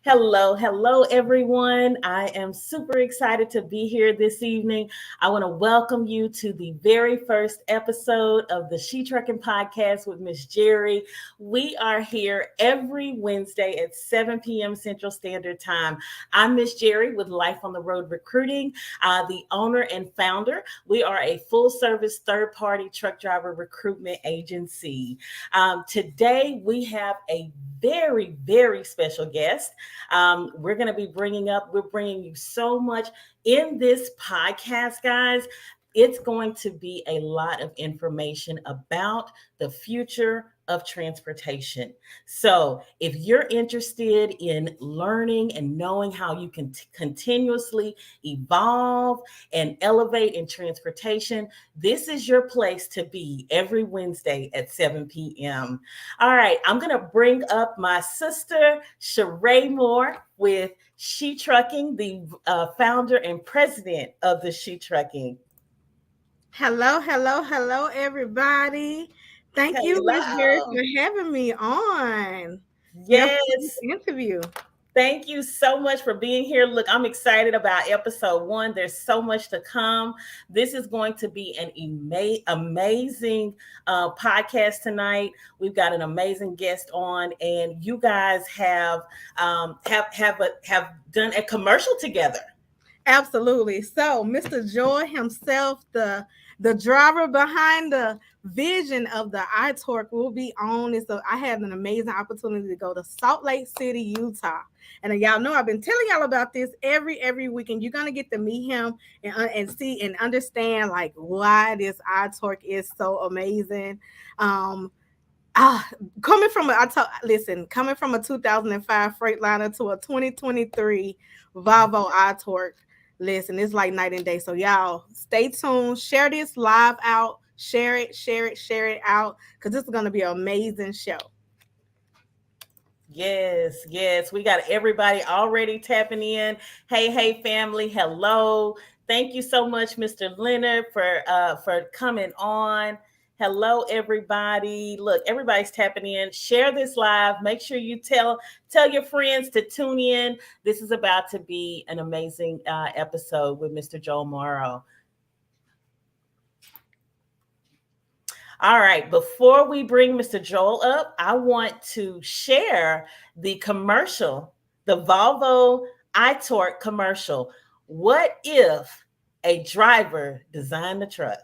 Hello, everyone. I am super excited to be here this evening. I want to welcome you to the very first episode of the She Trucking Podcast with Miss Jerry. We are here every Wednesday at 7 p.m. Central Standard Time. I'm Miss Jerry with Life on the Road Recruiting, the owner and founder. We are a full service third party truck driver recruitment agency. Today, we have a very special guest. We're bringing you so much in this podcast, guys. It's going to be a lot of information about the future of transportation. So, if you're interested in learning and knowing how you can continuously evolve and elevate in transportation, this is your place to be every Wednesday at 7 p.m. All right, I'm going to bring up my sister, Sharae Moore, with She Trucking, the founder and president of the She Trucking. Hello, everybody. Thank you, Miss Jerry, Hello. for having me on for this Yes. interview. Thank you so much for being here. Look, I'm excited about episode one. There's so much to come. This is going to be an amazing podcast tonight. We've got an amazing guest on, and you guys have done a commercial together. Absolutely. So, Mr. Joel himself, the driver behind the vision of the iTorque, will be on. So I had an amazing opportunity to go to Salt Lake City, Utah. And y'all know I've been telling y'all about this every week, and you're gonna get to meet him and see and understand like why this iTorque is so amazing. Um, Ah, coming from a 2005 Freightliner to a 2023 Volvo iTorque, listen, it's like night and day. So y'all stay tuned, share this live out, share it out, because this is gonna be an amazing show. Yes. We got everybody already tapping in. Hey, family. Hello. Thank you so much, Mr. Leonard, for coming on. Hello, everybody. Look, everybody's tapping in. Share this live. Make sure you tell your friends to tune in. This is about to be an amazing episode with Mr. Joel Morrow. All right, before we bring Mr. Joel up, I want to share the commercial, the Volvo iTorque commercial. What if a driver designed the truck?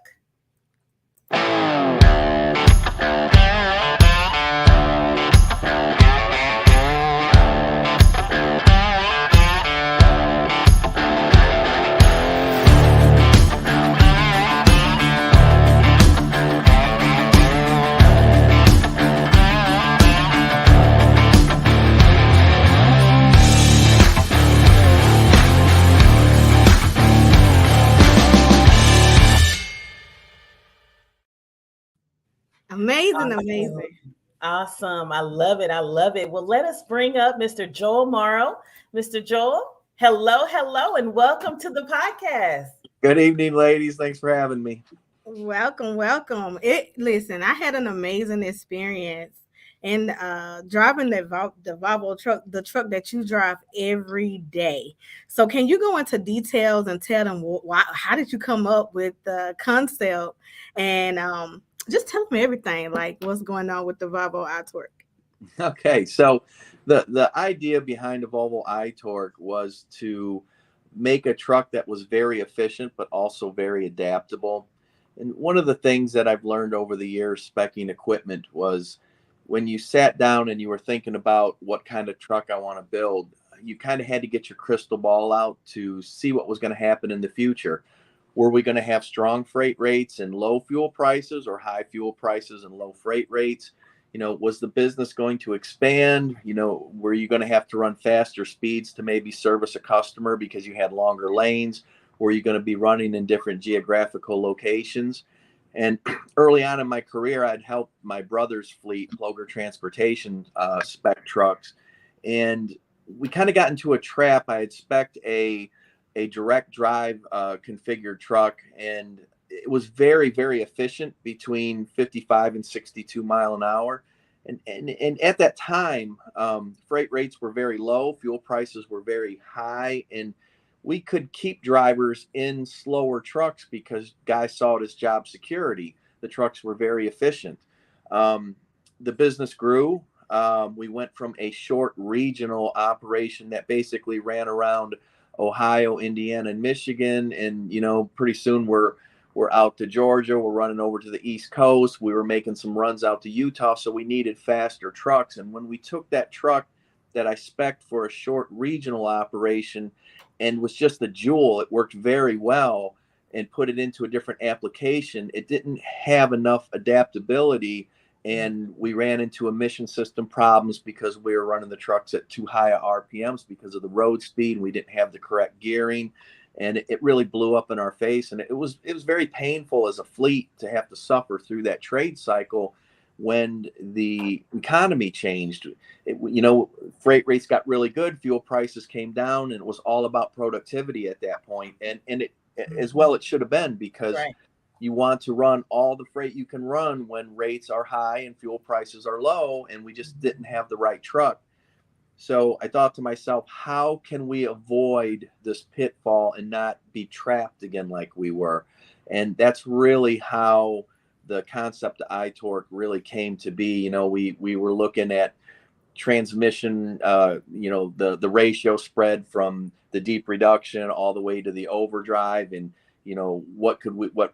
Amazing. Awesome. I love it. I love it. Well, let us bring up Mr. Joel Morrow. Mr. Joel, hello, and welcome to the podcast. Good evening, ladies. Thanks for having me. Welcome. Listen, I had an amazing experience in driving the Volvo truck, the truck that you drive every day. So, can you go into details and tell them how did you come up with the concept, and just tell them everything, like what's going on with the Volvo iTorque. Okay, so the idea behind the Volvo iTorque was to make a truck that was very efficient, but also very adaptable. And one of the things that I've learned over the years speccing equipment was when you sat down and you were thinking about what kind of truck I want to build, you kind of had to get your crystal ball out to see what was going to happen in the future. Were we going to have strong freight rates and low fuel prices, or high fuel prices and low freight rates? Was the business going to expand? Were you going to have to run faster speeds to maybe service a customer because you had longer lanes? Were you going to be running in different geographical locations? And early on in my career, I'd helped my brother's fleet, Ploger Transportation, spec trucks. And we kind of got into a trap. I had spec'd a direct drive configured truck, and it was very, very efficient between 55 and 62 mile an hour. And at that time, freight rates were very low, fuel prices were very high, and we could keep drivers in slower trucks because guys saw it as job security. The trucks were very efficient. The business grew. We went from a short regional operation that basically ran around Ohio, Indiana, and Michigan, and pretty soon we're out to Georgia. We're running over to the East Coast. We were making some runs out to Utah, so we needed faster trucks. And when we took that truck that I spec'd for a short regional operation and was just a Joel, it worked very well, and put it into a different application, it didn't have enough adaptability. And we ran into emission system problems because we were running the trucks at too high RPMs because of the road speed. And we didn't have the correct gearing. And it really blew up in our face. And it was very painful as a fleet to have to suffer through that trade cycle when the economy changed. Freight rates got really good, fuel prices came down, and it was all about productivity at that point. And it, as well, it should have been, because Right. you want to run all the freight you can run when rates are high and fuel prices are low, and we just didn't have the right truck. So I thought to myself, how can we avoid this pitfall and not be trapped again like we were? And that's really how the concept of iTorque really came to be. We were looking at transmission, the ratio spread from the deep reduction all the way to the overdrive, and what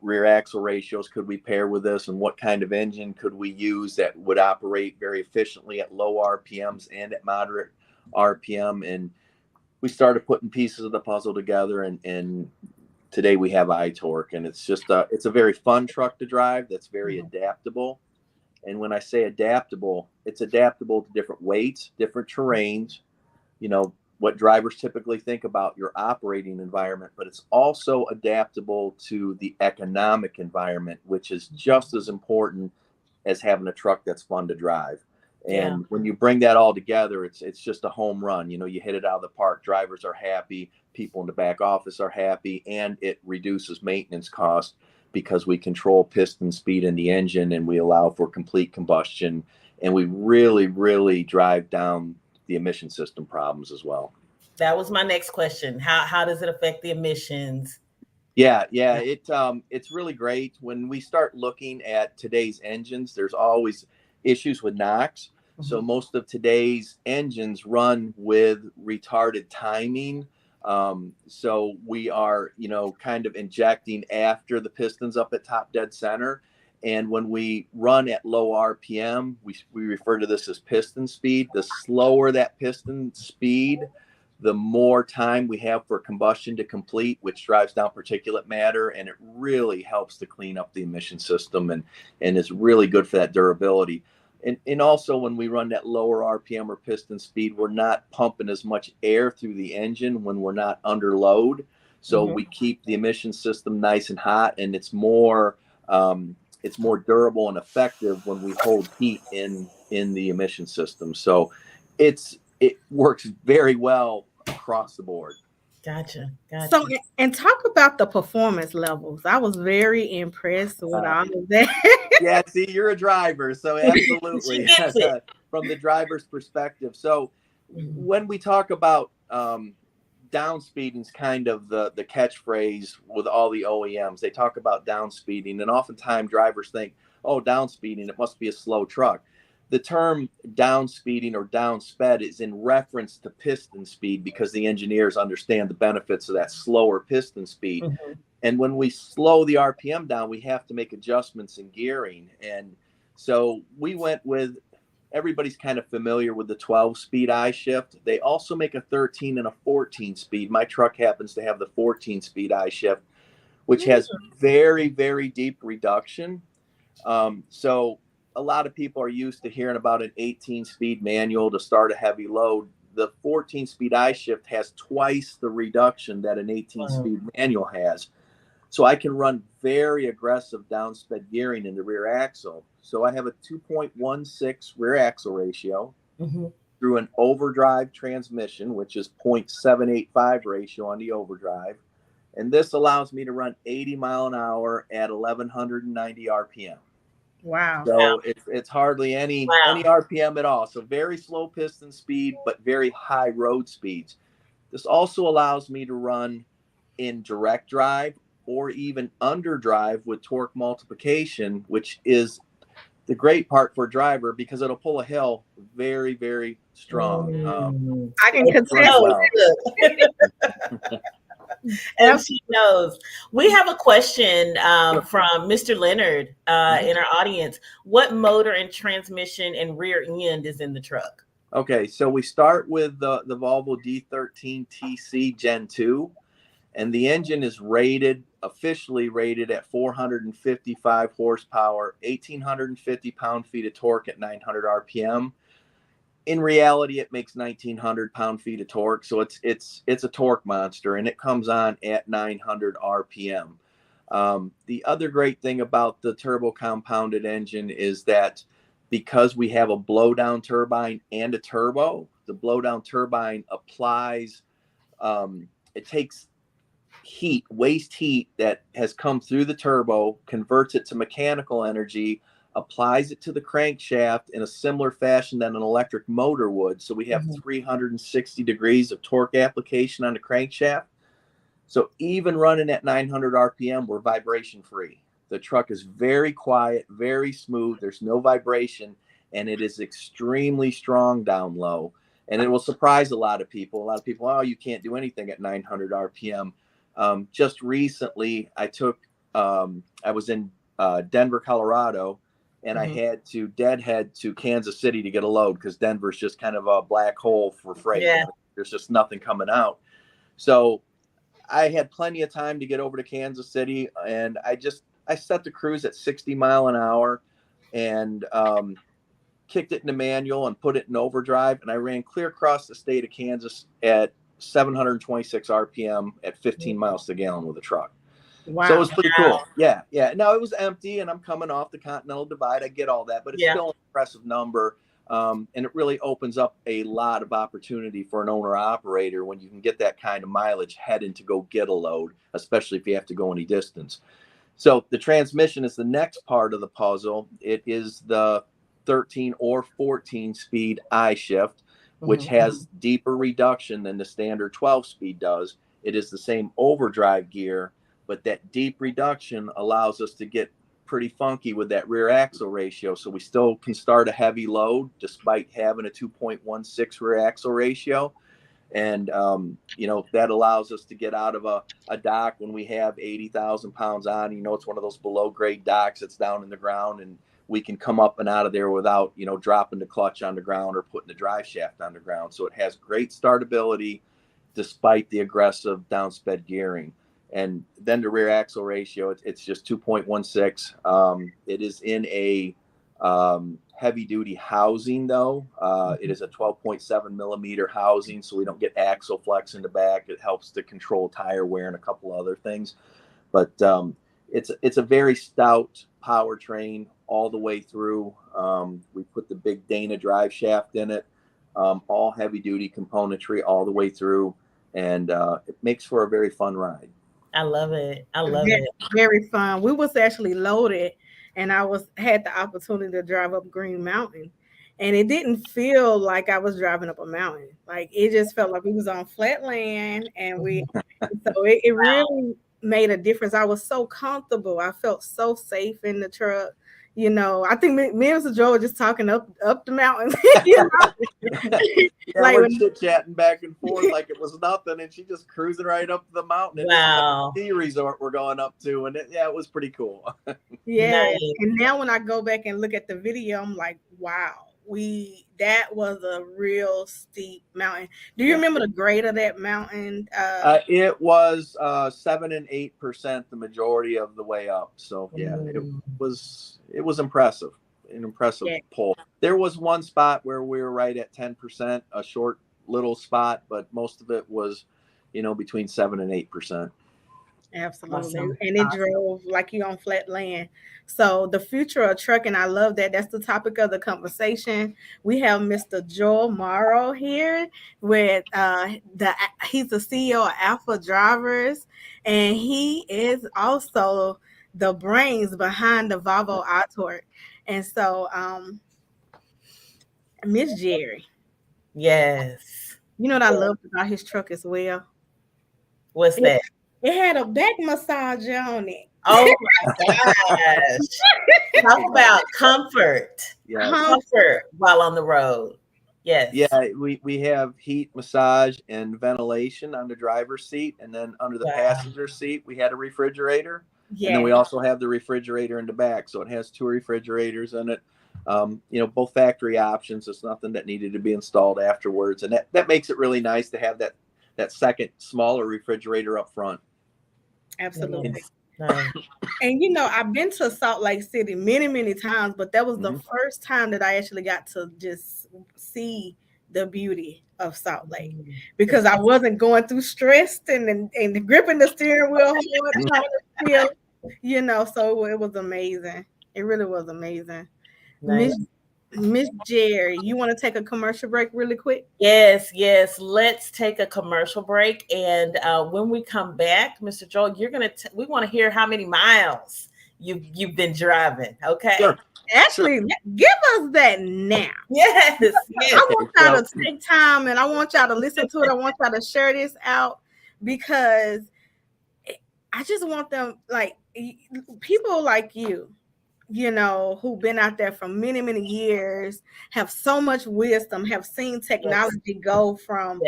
rear axle ratios could we pair with this, and what kind of engine could we use that would operate very efficiently at low RPMs and at moderate RPM. And we started putting pieces of the puzzle together, and today we have iTorque, and it's a very fun truck to drive that's very adaptable. And when I say adaptable, it's adaptable to different weights, different terrains, what drivers typically think about your operating environment, but it's also adaptable to the economic environment, which is just as important as having a truck that's fun to drive. And when you bring that all together, it's just a home run. You hit it out of the park. Drivers are happy, people in the back office are happy, and it reduces maintenance costs because we control piston speed in the engine, and we allow for complete combustion, and we really, really drive down the emission system problems as well. That was my next question. How does it affect the emissions? Yeah. It's really great. When we start looking at today's engines, there's always issues with NOx. So most of today's engines run with retarded timing. So we are, kind of injecting after the piston's up at top dead center. And when we run at low RPM, we refer to this as piston speed. The slower that piston speed, the more time we have for combustion to complete, which drives down particulate matter, and it really helps to clean up the emission system, and is really good for that durability. And also, when we run that lower RPM or piston speed, we're not pumping as much air through the engine when we're not under load. So we keep the emission system nice and hot, and it's more durable and effective when we hold heat in the emission system. So it works very well across the board. Gotcha. So, and talk about the performance levels. I was very impressed with all of that. Yeah, see, you're a driver, so absolutely. From the driver's perspective. So when we talk about downspeeding, is kind of the catchphrase with all the OEMs. They talk about downspeeding, and oftentimes drivers think, oh, downspeeding, it must be a slow truck. The term downspeeding or downsped is in reference to piston speed, because the engineers understand the benefits of that slower piston speed. And when we slow the RPM down, we have to make adjustments in gearing. And so we went with, everybody's kind of familiar with the 12-speed I-shift. They also make a 13 and a 14 speed. My truck happens to have the 14-speed I-shift, which has very, very deep reduction. So a lot of people are used to hearing about an 18-speed manual to start a heavy load. The 14-speed I-shift has twice the reduction that an 18-speed manual has. So I can run very aggressive downsped gearing in the rear axle. So I have a 2.16 rear axle ratio through an overdrive transmission, which is 0.785 ratio on the overdrive. And this allows me to run 80 mile an hour at 1190 RPM. Wow. So it's hardly any Wow. RPM at all. So very slow piston speed, but very high road speeds. This also allows me to run in direct drive or even underdrive with torque multiplication, which is the great part for a driver because it'll pull a hill very, very strong. I can It runs contest. well. And she knows. We have a question from Mr. Leonard in our audience. What motor and transmission and rear end is in the truck? Okay, so we start with the Volvo D13 TC Gen 2, and the engine is officially rated at 455 horsepower, 1,850 pound-feet of torque at 900 RPM. In reality, it makes 1,900 pound-feet of torque, so it's a torque monster, and it comes on at 900 RPM. The other great thing about the turbo compounded engine is that because we have a blowdown turbine and a turbo, the blowdown turbine applies, it takes heat, waste heat that has come through the turbo, converts it to mechanical energy, applies it to the crankshaft in a similar fashion than an electric motor would. So we have 360 degrees of torque application on the crankshaft. So even running at 900 RPM, we're vibration free. The truck is very quiet, very smooth. There's no vibration, and it is extremely strong down low. And it will surprise a lot of people. A lot of people, oh, you can't do anything at 900 RPM. Just recently, I was in Denver, Colorado, and I had to deadhead to Kansas City to get a load because Denver's just kind of a black hole for freight. Yeah. There's just nothing coming out. So I had plenty of time to get over to Kansas City, and I set the cruise at 60 mile an hour and kicked it into manual and put it in overdrive, and I ran clear across the state of Kansas at 726 RPM at 15 miles to the gallon with a truck. Wow. So it was pretty cool. Yeah. Now it was empty, and I'm coming off the Continental Divide. I get all that, but it's still an impressive number. And it really opens up a lot of opportunity for an owner-operator when you can get that kind of mileage heading to go get a load, especially if you have to go any distance. So the transmission is the next part of the puzzle. It is the 13 or 14 speed I-shift, which has deeper reduction than the standard 12-speed does. It is the same overdrive gear, but that deep reduction allows us to get pretty funky with that rear axle ratio. So we still can start a heavy load despite having a 2.16 rear axle ratio. And, that allows us to get out of a dock when we have 80,000 pounds on. It's one of those below grade docks that's down in the ground, and we can come up and out of there without, dropping the clutch on the ground or putting the drive shaft on the ground. So it has great startability despite the aggressive downsped gearing. And then the rear axle ratio, it's just 2.16. It is in a heavy duty housing though. It is a 12.7 millimeter housing, so we don't get axle flex in the back. It helps to control tire wear and a couple other things. But it's a very stout powertrain all the way through. We put the big Dana drive shaft in it, all heavy duty componentry all the way through, and it makes for a very fun ride. I love it. I love it. Very fun. We was actually loaded, and I had the opportunity to drive up Green Mountain, and it didn't feel like I was driving up a mountain. Like it just felt like we was on flat land, and so it really made a difference. I was so comfortable. I felt so safe in the truck. I think me and Mr. Joel were just talking up the mountain. Like we're chit-chatting back and forth like it was nothing, and she just cruising right up the mountain. Wow. The resort we're going up to, and it was pretty cool. Yeah. Nice. And now when I go back and look at the video, I'm like, wow, that was a real steep mountain. Do you remember the grade of that mountain? It was 7% and 8% the majority of the way up. So it was impressive. An impressive pull. There was one spot where we were right at 10%, a short little spot, but most of it was, between 7% and 8%. Absolutely. Awesome. And it drove like you on flat land. So the future of trucking, I love that. That's the topic of the conversation. We have Mr. Joel Morrow here with he's the CEO of Alpha Drivers, and he is also the brains behind the Volvo iTorque. And so Miss Jerry, Yes. you know what I loved about his truck as well? What's that? It had a back massager on it. Oh my gosh. Talk about comfort. Yeah. Comfort while on the road. Yes. Yeah, we have heat, massage, and ventilation on the driver's seat, and then under the passenger seat we had a refrigerator, and then we also have the refrigerator in the back, so it has 2 refrigerators in it. Both factory options. It's nothing that needed to be installed afterwards, and that makes it really nice to have that second smaller refrigerator up front. Absolutely. And I've been to Salt Lake City many times, but that was the first time that I actually got to just see the beauty of Salt Lake, because I wasn't going through stressed and gripping the steering wheel hard, so it was amazing. It really was amazing. Nice. Miss Jerry, you want to take a commercial break really quick? Yes. Let's take a commercial break, and when we come back, Mr. Joel, we want to hear how many miles you've been driving. Okay. Sure. Actually, give us that now. Yes. I want y'all to take time, and I want y'all to listen to it. I want y'all to share this out, because I just want them, like people like you, who've been out there for many years, have so much wisdom, have seen technology go from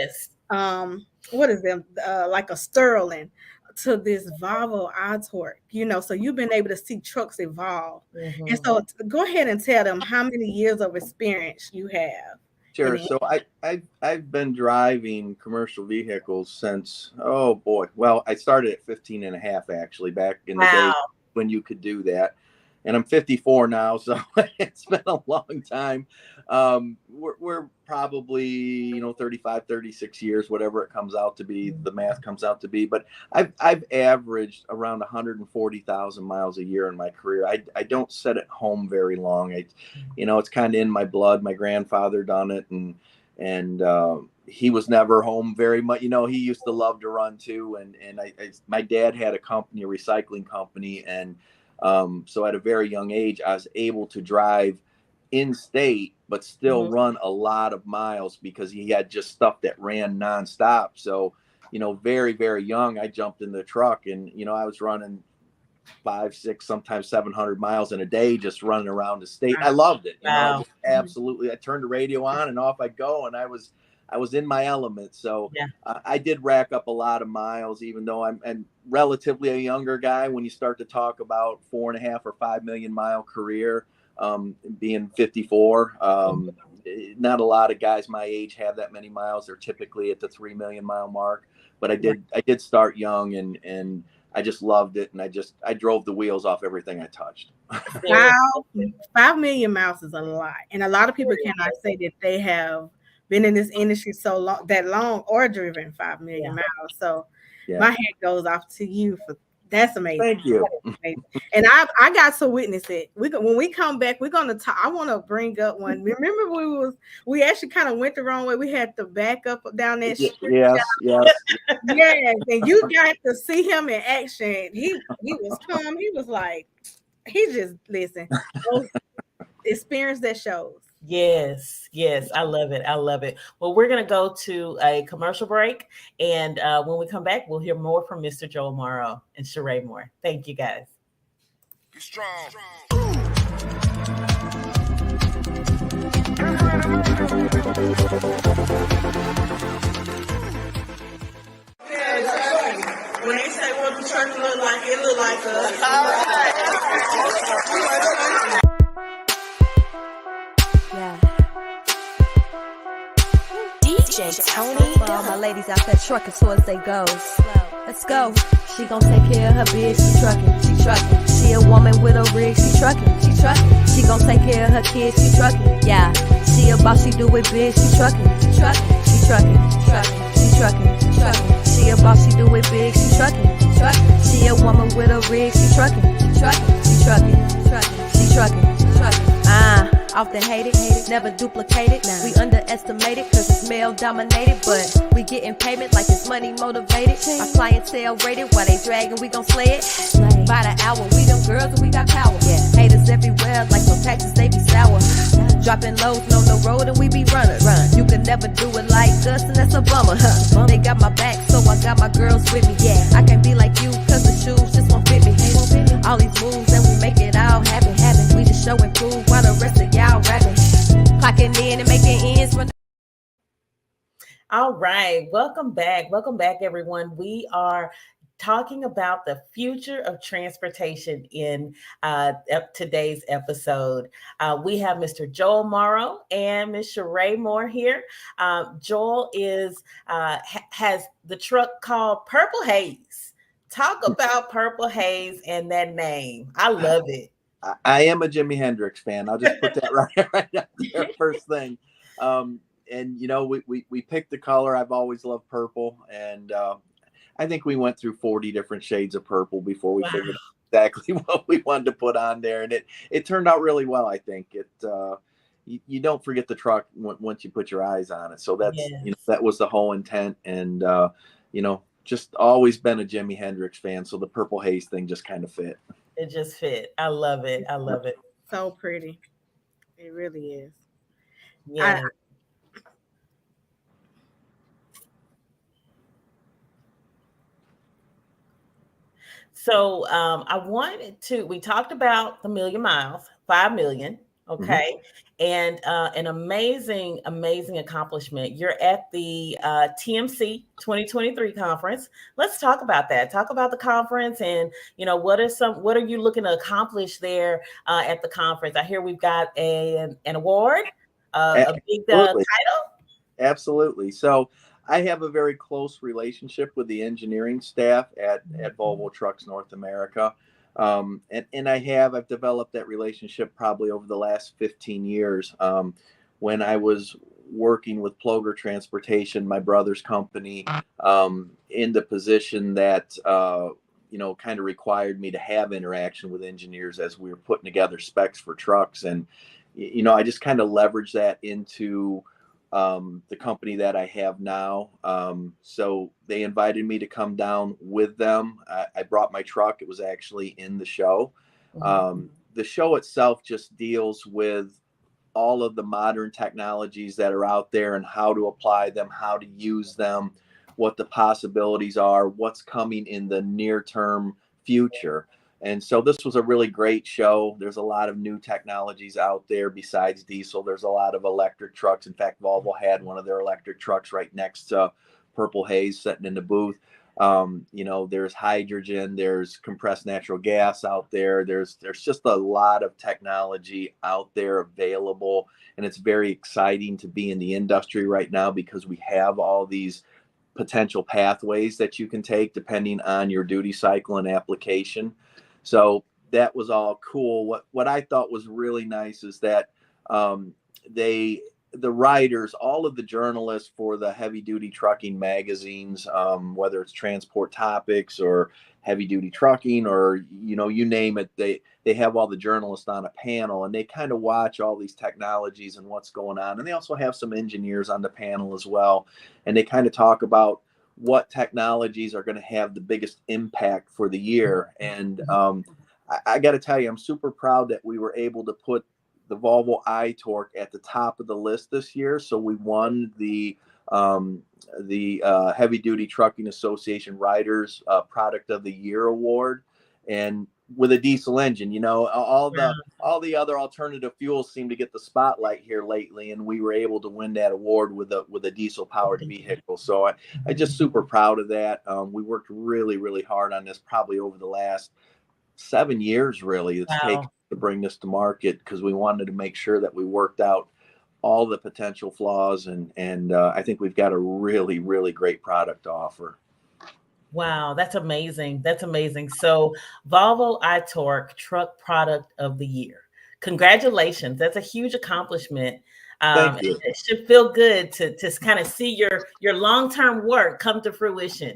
what is them like a Sterling to this Volvo iTorque, so you've been able to see trucks evolve. And so go ahead and tell them how many years of experience you have. Sure. So I've been driving commercial vehicles since, I started at 15 and a half, actually, back in the day when you could do that. And I'm 54 now, so it's been a long time. We're probably, 35, 36 years, whatever it comes out to be, the math comes out to be. But I've averaged around 140,000 miles a year in my career. I don't sit at home very long. It's kind of in my blood. My grandfather done it, and he was never home very much. He used to love to run too. And my dad had a recycling company, and so at a very young age, I was able to drive in state, but still run a lot of miles, because he had just stuff that ran nonstop. So, very, very young, I jumped in the truck, and, I was running 500, 600, sometimes 700 miles in a day, just running around the state. I loved it. Absolutely. I turned the radio on and off I'd go, and I was in my element. So I did rack up a lot of miles, even though I'm relatively a younger guy. When you start to talk about 4.5 or 5 million mile career, being 54, not a lot of guys my age have that many miles. They're typically at the 3 million mile mark. But I did start young, and I just loved it. And I drove the wheels off everything I touched. Wow. 5 million miles is a lot. And a lot of people cannot say that they have been in this industry that long or driven 5 million miles. So my hat goes off to you for that's amazing. Thank you. And I got to witness it. When we come back, we're gonna talk. I want to bring up one. Remember we actually kind of went the wrong way. We had to back up down that street. Yes. Yes, and you got to see him in action. He was calm. He was like, he just listen. Experience that shows. Yes. I love it. Well, we're going to go to a commercial break. And when we come back, we'll hear more from Mr. Joel Morrow and Sharae Moore. Thank you, guys. Be strong. When they say what the church look like, it look like us. All right. DJ Tony. For all my ladies out there trucking towards they goals. Let's go. She gon' take care of her bitch, she trucking. She a woman with a rig, she trucking. She gon' take care of her kids, she trucking. Yeah, she a boss, she do it big, she trucking. She trucking. She a boss, she do it big, she trucking. She a woman with a rig, she trucking. She trucking. Often hated, never duplicated. We underestimated cause it's male dominated, but we getting payment like it's money motivated. Our clientele rated while they dragging, we gon' slay it. By the hour, we them girls and we got power. Haters everywhere like no taxes, they be sour. Dropping lows, no road and we be runners. You can never do it like us and that's a bummer. They got my back, so I got my girls with me. I can't be like you cause the shoes just won't fit me. All these moves and we make it all happen. We just show and prove while the rest of y'all rapping. Clocking in and making ends for. All right, welcome back everyone. We are talking about the future of transportation in today's episode. We have Mr. Joel Morrow and Ms. Sharae Moore here. Joel has the truck called Purple Haze. Talk about Purple Haze and that name. I love it. I am a Jimi Hendrix fan. I'll just put that right out there first thing. And you know, we picked the color. I've always loved purple, and I think we went through 40 different shades of purple before we figured out exactly what we wanted to put on there, and it turned out really well. I think you don't forget the truck once you put your eyes on it. So that's that was the whole intent, and just always been a Jimi Hendrix fan. So the Purple Haze thing just kind of fit. It just fit. I love it. So pretty. It really is. Yeah. So we talked about the million miles, 5 million. Okay. And an amazing accomplishment. You're at the TMC 2023 conference. Let's talk about that. Talk about the conference and, what are you looking to accomplish there at the conference? I hear we've got an award, a big title. Absolutely. So I have a very close relationship with the engineering staff at Volvo Trucks North America. And I've developed that relationship probably over the last 15 years. When I was working with Ploger Transportation, my brother's company, in the position that, kind of required me to have interaction with engineers as we were putting together specs for trucks. And, I just kind of leveraged that into the company that I have now. So they invited me to come down with them. I brought my truck. It was actually in the show. The show itself just deals with all of the modern technologies that are out there and how to apply them, how to use them, what the possibilities are, what's coming in the near term future. And so this was a really great show. There's a lot of new technologies out there besides diesel. There's a lot of electric trucks. In fact, Volvo had one of their electric trucks right next to Purple Haze sitting in the booth. There's hydrogen, there's compressed natural gas out there. There's just a lot of technology out there available. And it's very exciting to be in the industry right now because we have all these potential pathways that you can take depending on your duty cycle and application. So that was all cool. What I thought was really nice is that the writers, all of the journalists for the heavy duty trucking magazines, whether it's Transport Topics or Heavy Duty Trucking or, you name it, they have all the journalists on a panel and they kind of watch all these technologies and what's going on. And they also have some engineers on the panel as well. And they kind of talk about what technologies are going to have the biggest impact for the year. And I got to tell you, I'm super proud that we were able to put the Volvo iTorque at the top of the list this year. So we won the Heavy Duty Trucking Association Riders Product of the Year award, and with a diesel engine. All the other alternative fuels seem to get the spotlight here lately, and we were able to win that award with a diesel powered vehicle. So I just super proud of that. We worked really, really hard on this, probably over the last 7 years, really. It's taken to bring this to market because we wanted to make sure that we worked out all the potential flaws, and I think we've got a really, really great product to offer. Wow, that's amazing. So Volvo iTorque Truck Product of the Year. Congratulations. That's a huge accomplishment. Thank you. It should feel good to kind of see your long-term work come to fruition.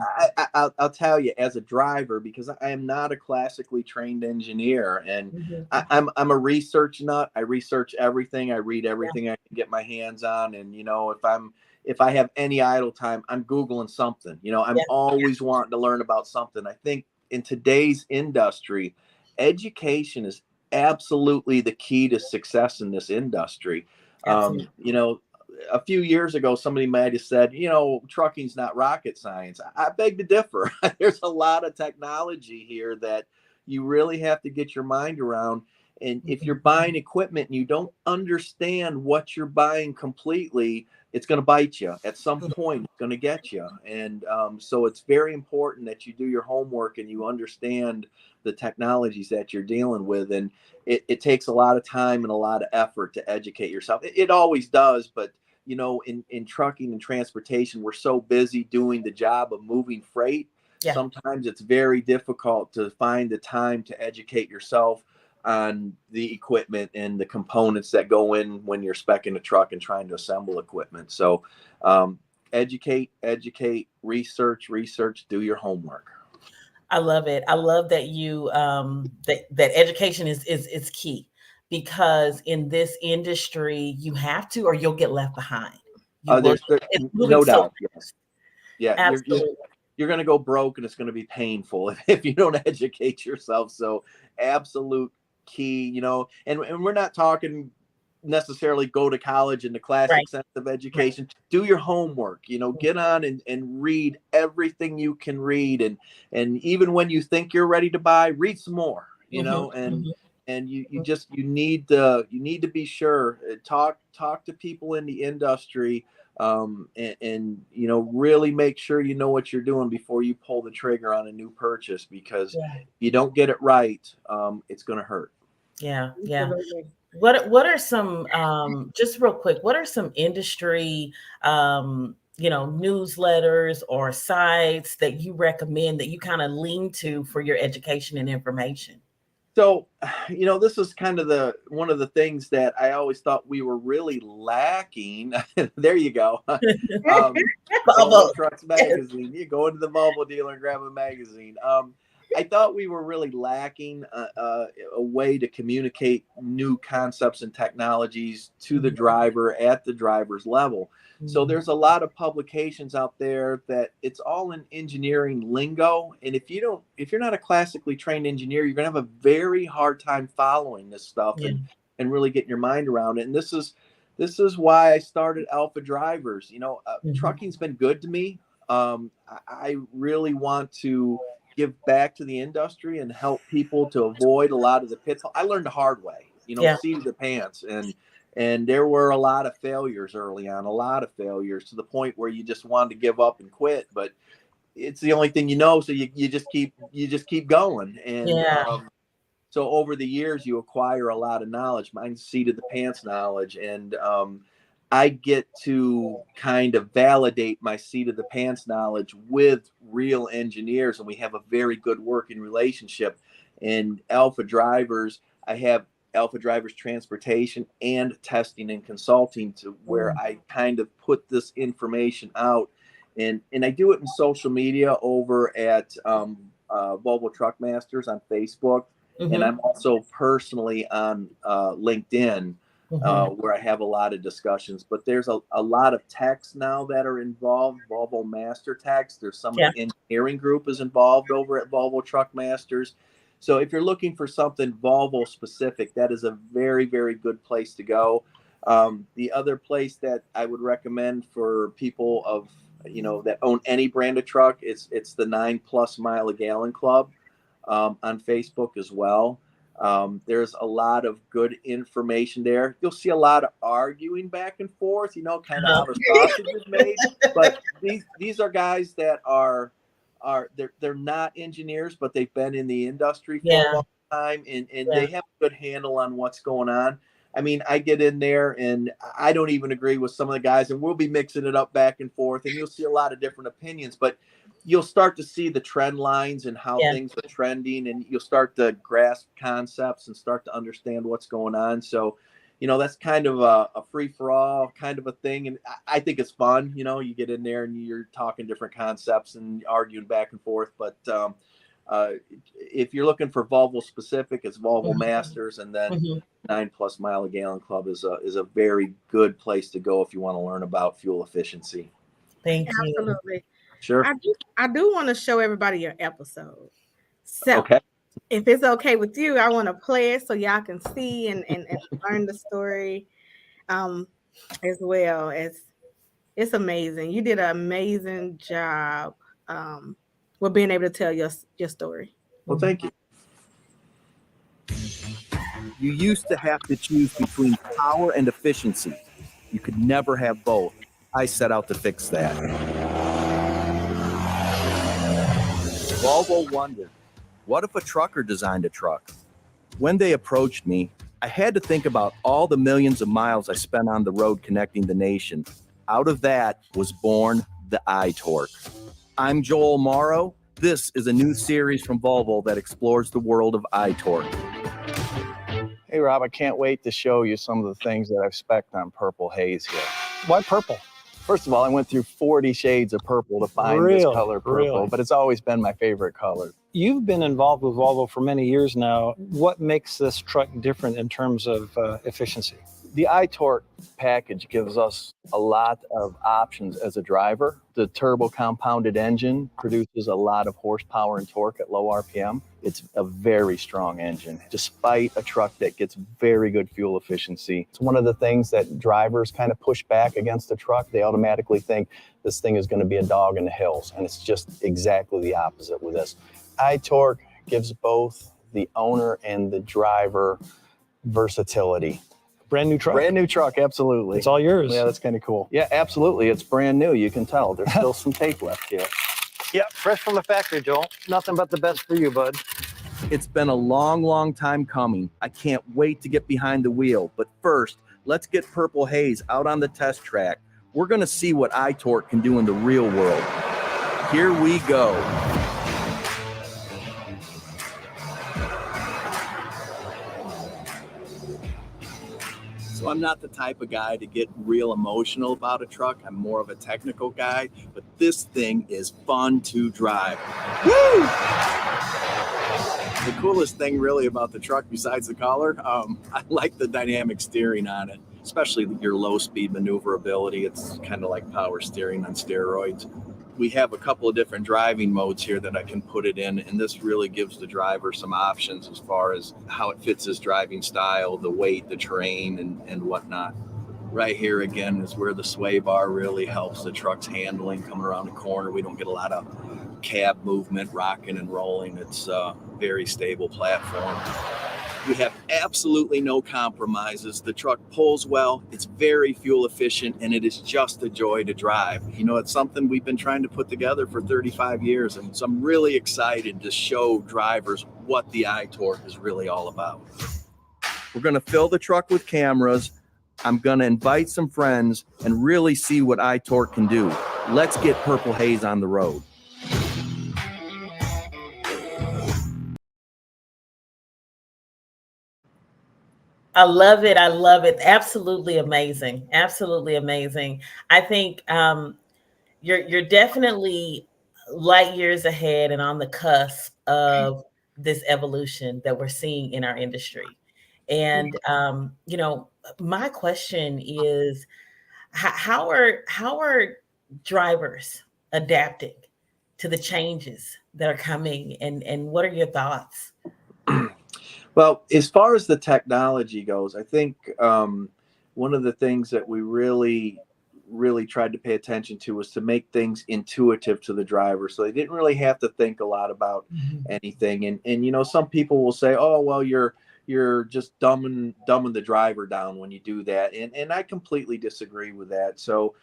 I'll tell you, as a driver, because I am not a classically trained engineer, and Mhm. I'm a research nut. I research everything. I read Yeah. everything I can get my hands on, and if I have any idle time, I'm Googling something. I'm Yeah. always wanting to learn about something. I think in today's industry, education is absolutely the key to success in this industry. Absolutely. A few years ago, somebody might have said, trucking's not rocket science. I beg to differ. There's a lot of technology here that you really have to get your mind around. And if you're buying equipment and you don't understand what you're buying completely, it's going to bite you at some point. It's going to get you. And so it's very important that you do your homework and you understand the technologies that you're dealing with. And it takes a lot of time and a lot of effort to educate yourself. It always does, but in trucking and transportation, we're so busy doing the job of moving freight. Yeah. Sometimes it's very difficult to find the time to educate yourself on the equipment and the components that go in when you're speccing a truck and trying to assemble equipment. So educate, research, do your homework. I love it. I love that you that education is key, because in this industry you have to, or you'll get left behind. You will. There's It's moving no so doubt. Yes. Yeah, absolutely. you're going to go broke, and it's going to be painful if you don't educate yourself. So absolute key, and we're not talking necessarily go to college in the classic Right. sense of education. Do your homework, get on and read everything you can read. And even when you think you're ready to buy, read some more, and you need to be sure, talk to people in the industry, and really make sure you know what you're doing before you pull the trigger on a new purchase, because Yeah. if you don't get it right, it's going to hurt. Yeah. Yeah. Absolutely. What are some just real quick, what are some industry newsletters or sites that you recommend, that you kind of lean to for your education and information? So, this is kind of one of the things that I always thought we were really lacking. There you go. Volvo. Volvo Trucks Magazine. You go into the Volvo dealer and grab a magazine. I thought we were really lacking a way to communicate new concepts and technologies to the driver at the driver's level. So there's a lot of publications out there that it's all in engineering lingo. And if you're not a classically trained engineer, you're going to have a very hard time following this stuff and really getting your mind around it. And this is why I started Alpha Drivers. Trucking's been good to me. I really want to give back to the industry and help people to avoid a lot of the pitfalls. I learned the hard way, seat of the pants. And there were a lot of failures early on, to the point where you just wanted to give up and quit. But it's the only thing so you just keep going. And so over the years, you acquire a lot of knowledge. Mine's seat of the pants knowledge, and I get to kind of validate my seat of the pants knowledge with real engineers, and we have a very good working relationship. And Alpha Drivers, I have Alpha Drivers Transportation and Testing and Consulting, to where I kind of put this information out, and I do it in social media over at Volvo Truck Masters on Facebook, and I'm also personally on LinkedIn. Where I have a lot of discussions, but there's a lot of techs now that are involved. Volvo Master Techs. There's some of the engineering group is involved over at Volvo Truck Masters. So if you're looking for something Volvo specific, that is a very, very good place to go. The other place that I would recommend for people that own any brand of truck, it's the 9+ Mile a Gallon Club on Facebook as well. There's a lot of good information there. You'll see a lot of arguing back and forth, kind of how the sausage is made. But these are guys that they're not engineers, but they've been in the industry for a long time, and they have a good handle on what's going on. I mean, I get in there and I don't even agree with some of the guys, and we'll be mixing it up back and forth, and you'll see a lot of different opinions, but you'll start to see the trend lines and how things are trending, and you'll start to grasp concepts and start to understand what's going on. So that's kind of a free for all kind of a thing. And I think it's fun. You get in there and you're talking different concepts and arguing back and forth. But if you're looking for Volvo specific, it's Volvo Masters, and then 9+ mile a gallon club is a very good place to go if you want to learn about fuel efficiency. Thank you. Absolutely. Sure. I do want to show everybody your episode. So Okay. if it's okay with you, I want to play it so y'all can see and learn the story as well. As it's amazing. You did an amazing job with being able to tell your story. Well, thank you. You used to have to choose between power and efficiency. You could never have both. I set out to fix that. Volvo wondered, what if a trucker designed a truck? When they approached me, I had to think about all the millions of miles I spent on the road connecting the nation. Out of that was born the iTorque. I'm Joel Morrow. This is a new series from Volvo that explores the world of iTorque. Hey Rob, I can't wait to show you some of the things that I've spec'd on Purple Haze here. Why purple? First of all, I went through 40 shades of purple to find this color purple, but it's always been my favorite color. You've been involved with Volvo for many years now. What makes this truck different in terms of efficiency? The iTorque package gives us a lot of options as a driver. The turbo compounded engine produces a lot of horsepower and torque at low RPM. It's a very strong engine, despite a truck that gets very good fuel efficiency. It's one of the things that drivers kind of push back against a truck. They automatically think this thing is going to be a dog in the hills, and it's just exactly the opposite with this. iTorque gives both the owner and the driver versatility. Brand new truck? Brand new truck, absolutely. It's all yours. Yeah, that's kind of cool. Yeah, absolutely. It's brand new. You can tell. There's still some tape left here. Yeah, fresh from the factory, Joel. Nothing but the best for you, bud. It's been a long, long time coming. I can't wait to get behind the wheel. But first, let's get Purple Haze out on the test track. We're going to see what iTorque can do in the real world. Here we go. So I'm not the type of guy to get real emotional about a truck. I'm more of a technical guy, but this thing is fun to drive. Woo! The coolest thing really about the truck, besides the color, I like the dynamic steering on it, especially your low speed maneuverability. It's kind of like power steering on steroids. We have a couple of different driving modes here that I can put it in, and this really gives the driver some options as far as how it fits his driving style, the weight, the terrain, and whatnot. Right here again is where the sway bar really helps the truck's handling coming around the corner. We don't get a lot of cab movement, rocking and rolling. It's a very stable platform. We have absolutely no compromises. The truck pulls well, it's very fuel efficient, and it is just a joy to drive. It's something we've been trying to put together for 35 years, and so I'm really excited to show drivers what the iTorque is really all about. We're going to fill the truck with cameras. I'm going to invite some friends and really see what iTorque can do. Let's get Purple Haze on the road. I love it. I love it. Absolutely amazing. Absolutely amazing. I think you're definitely light years ahead and on the cusp of this evolution that we're seeing in our industry. And my question is, how are drivers adapting to the changes that are coming, and what are your thoughts? Well, as far as the technology goes, I think one of the things that we really tried to pay attention to was to make things intuitive to the driver, so they didn't really have to think a lot about anything. And some people will say, "Oh, well, you're just dumbing the driver down when you do that," and I completely disagree with that. So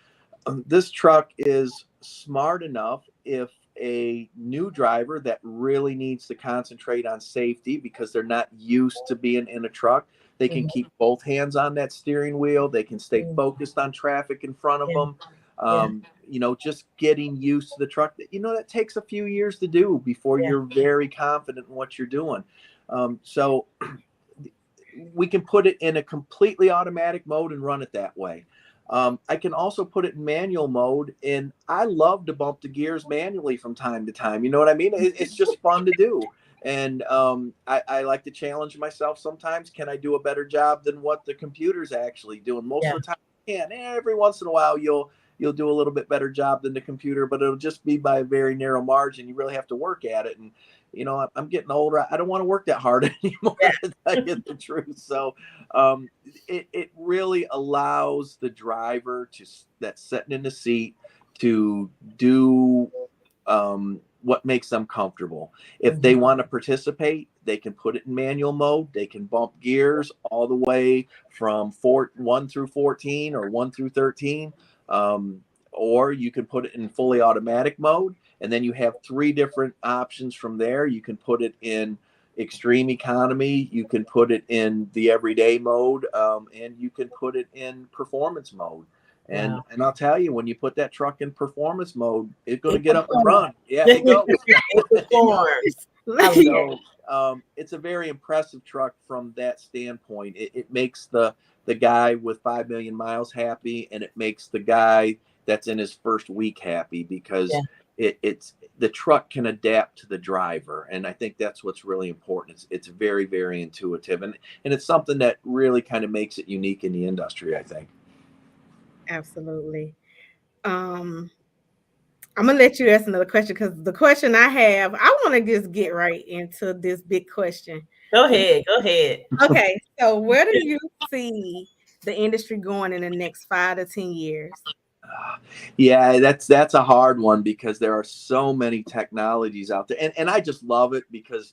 this truck is smart enough if a new driver that really needs to concentrate on safety because they're not used to being in a truck, they can keep both hands on that steering wheel. They can stay focused on traffic in front of them. Just getting used to the truck, that takes a few years to do before you're very confident in what you're doing. So we can put it in a completely automatic mode and run it that way. I can also put it in manual mode, and I love to bump the gears manually from time to time. You know what I mean? It's just fun to do. And I like to challenge myself sometimes. Can I do a better job than what the computer's actually doing? Most of the time I can. Every once in a while you'll do a little bit better job than the computer, but it'll just be by a very narrow margin. You really have to work at it. And I'm getting older. I don't want to work that hard anymore, to tell you the truth. So it really allows the driver that's sitting in the seat to do what makes them comfortable. If they want to participate, they can put it in manual mode. They can bump gears all the way from 1 through 14 or 1 through 13. Or you can put it in fully automatic mode. And then you have 3 different options from there. You can put it in extreme economy. You can put it in the everyday mode. And you can put it in performance mode. And I'll tell you, when you put that truck in performance mode, it's going to get up and run. Yeah, it goes. So, it's a very impressive truck from that standpoint. It makes the guy with 5 million miles happy, and it makes the guy that's in his first week happy, because it's the truck can adapt to the driver. And I think that's what's really important. It's very, very intuitive, and it's something that really kind of makes it unique in the industry, I think. Absolutely. I'm gonna let you ask another question, because the question I have, I want to just get right into this big question. Go ahead. Okay, so where do you see the industry going in the next 5 to 10 years? Yeah, that's a hard one, because there are so many technologies out there, and I just love it, because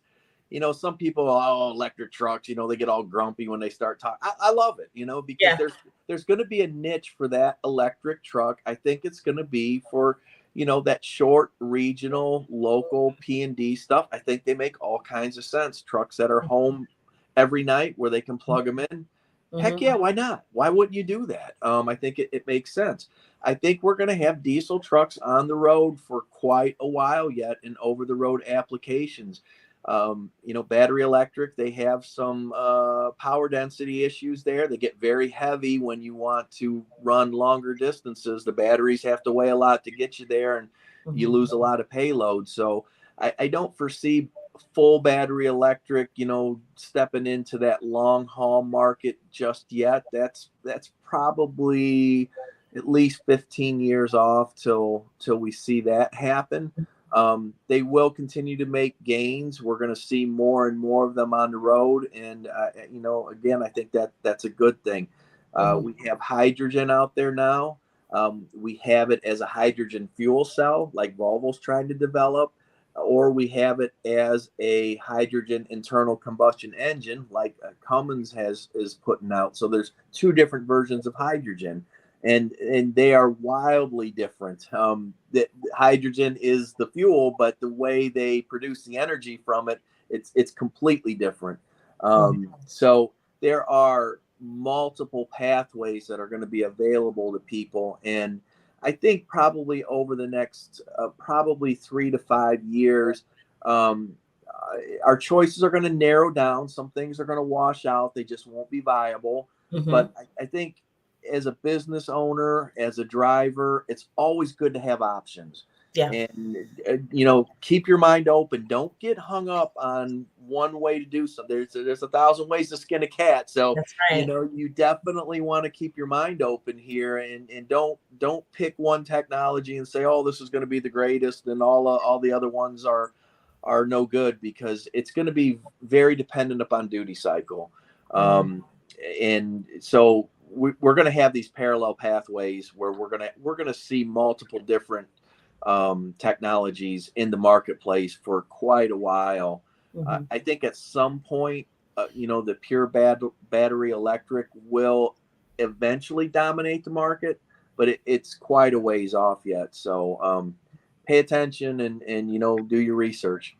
some people, electric trucks, they get all grumpy when they start talking. I love it, because there's going to be a niche for that electric truck. I think it's going to be for that short, regional, local P&D stuff. I think they make all kinds of sense. Trucks that are home every night where they can plug them in. Heck yeah, why not? Why wouldn't you do that? I think it makes sense. I think we're going to have diesel trucks on the road for quite a while yet in over-the-road applications. Battery electric, they have some power density issues there. They get very heavy when you want to run longer distances. The batteries have to weigh a lot to get you there, and you lose a lot of payload. So I don't foresee full battery electric, stepping into that long haul market just yet. That's probably at least 15 years off till we see that happen. They will continue to make gains. We're going to see more and more of them on the road. And, again, I think that's a good thing. We have hydrogen out there now. We have it as a hydrogen fuel cell, like Volvo's trying to develop, or we have it as a hydrogen internal combustion engine, like Cummins is putting out. So there's 2 different versions of hydrogen. And they are wildly different. The hydrogen is the fuel, but the way they produce the energy from it, it's completely different. So there are multiple pathways that are going to be available to people, and I think probably over the next probably 3 to 5 years, our choices are going to narrow down. Some things are going to wash out; they just won't be viable. But I think, as a business owner, as a driver, it's always good to have options. And keep your mind open. Don't get hung up on one way to do something. There's 1,000 ways to skin a cat. So that's right. You definitely want to keep your mind open here, and don't pick one technology and say, oh, this is going to be the greatest, and all the other ones are no good, because it's going to be very dependent upon duty cycle. And so we're going to have these parallel pathways where we're going to see multiple different technologies in the marketplace for quite a while. I think at some point, the pure battery electric will eventually dominate the market, but it's quite a ways off yet. So pay attention and do your research.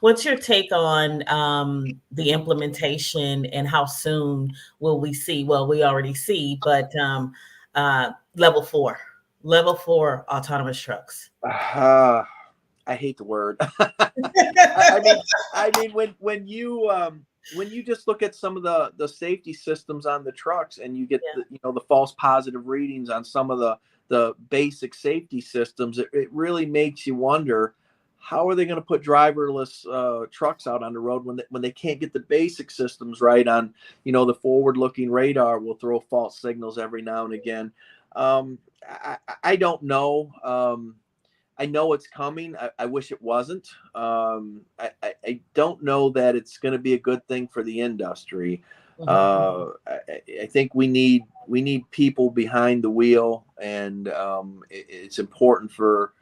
What's your take on the implementation, and how soon will we see? Well, we already see, but level 4 autonomous trucks. I hate the word. I mean, when you when you just look at some of the safety systems on the trucks, and you get Yeah. the false positive readings on some of the basic safety systems, it really makes you wonder, how are they going to put driverless trucks out on the road when they can't get the basic systems right on, the forward-looking radar will throw false signals every now and again. I don't know. I know it's coming. I wish it wasn't. I don't know that it's going to be a good thing for the industry. I think we need people behind the wheel, and it's important for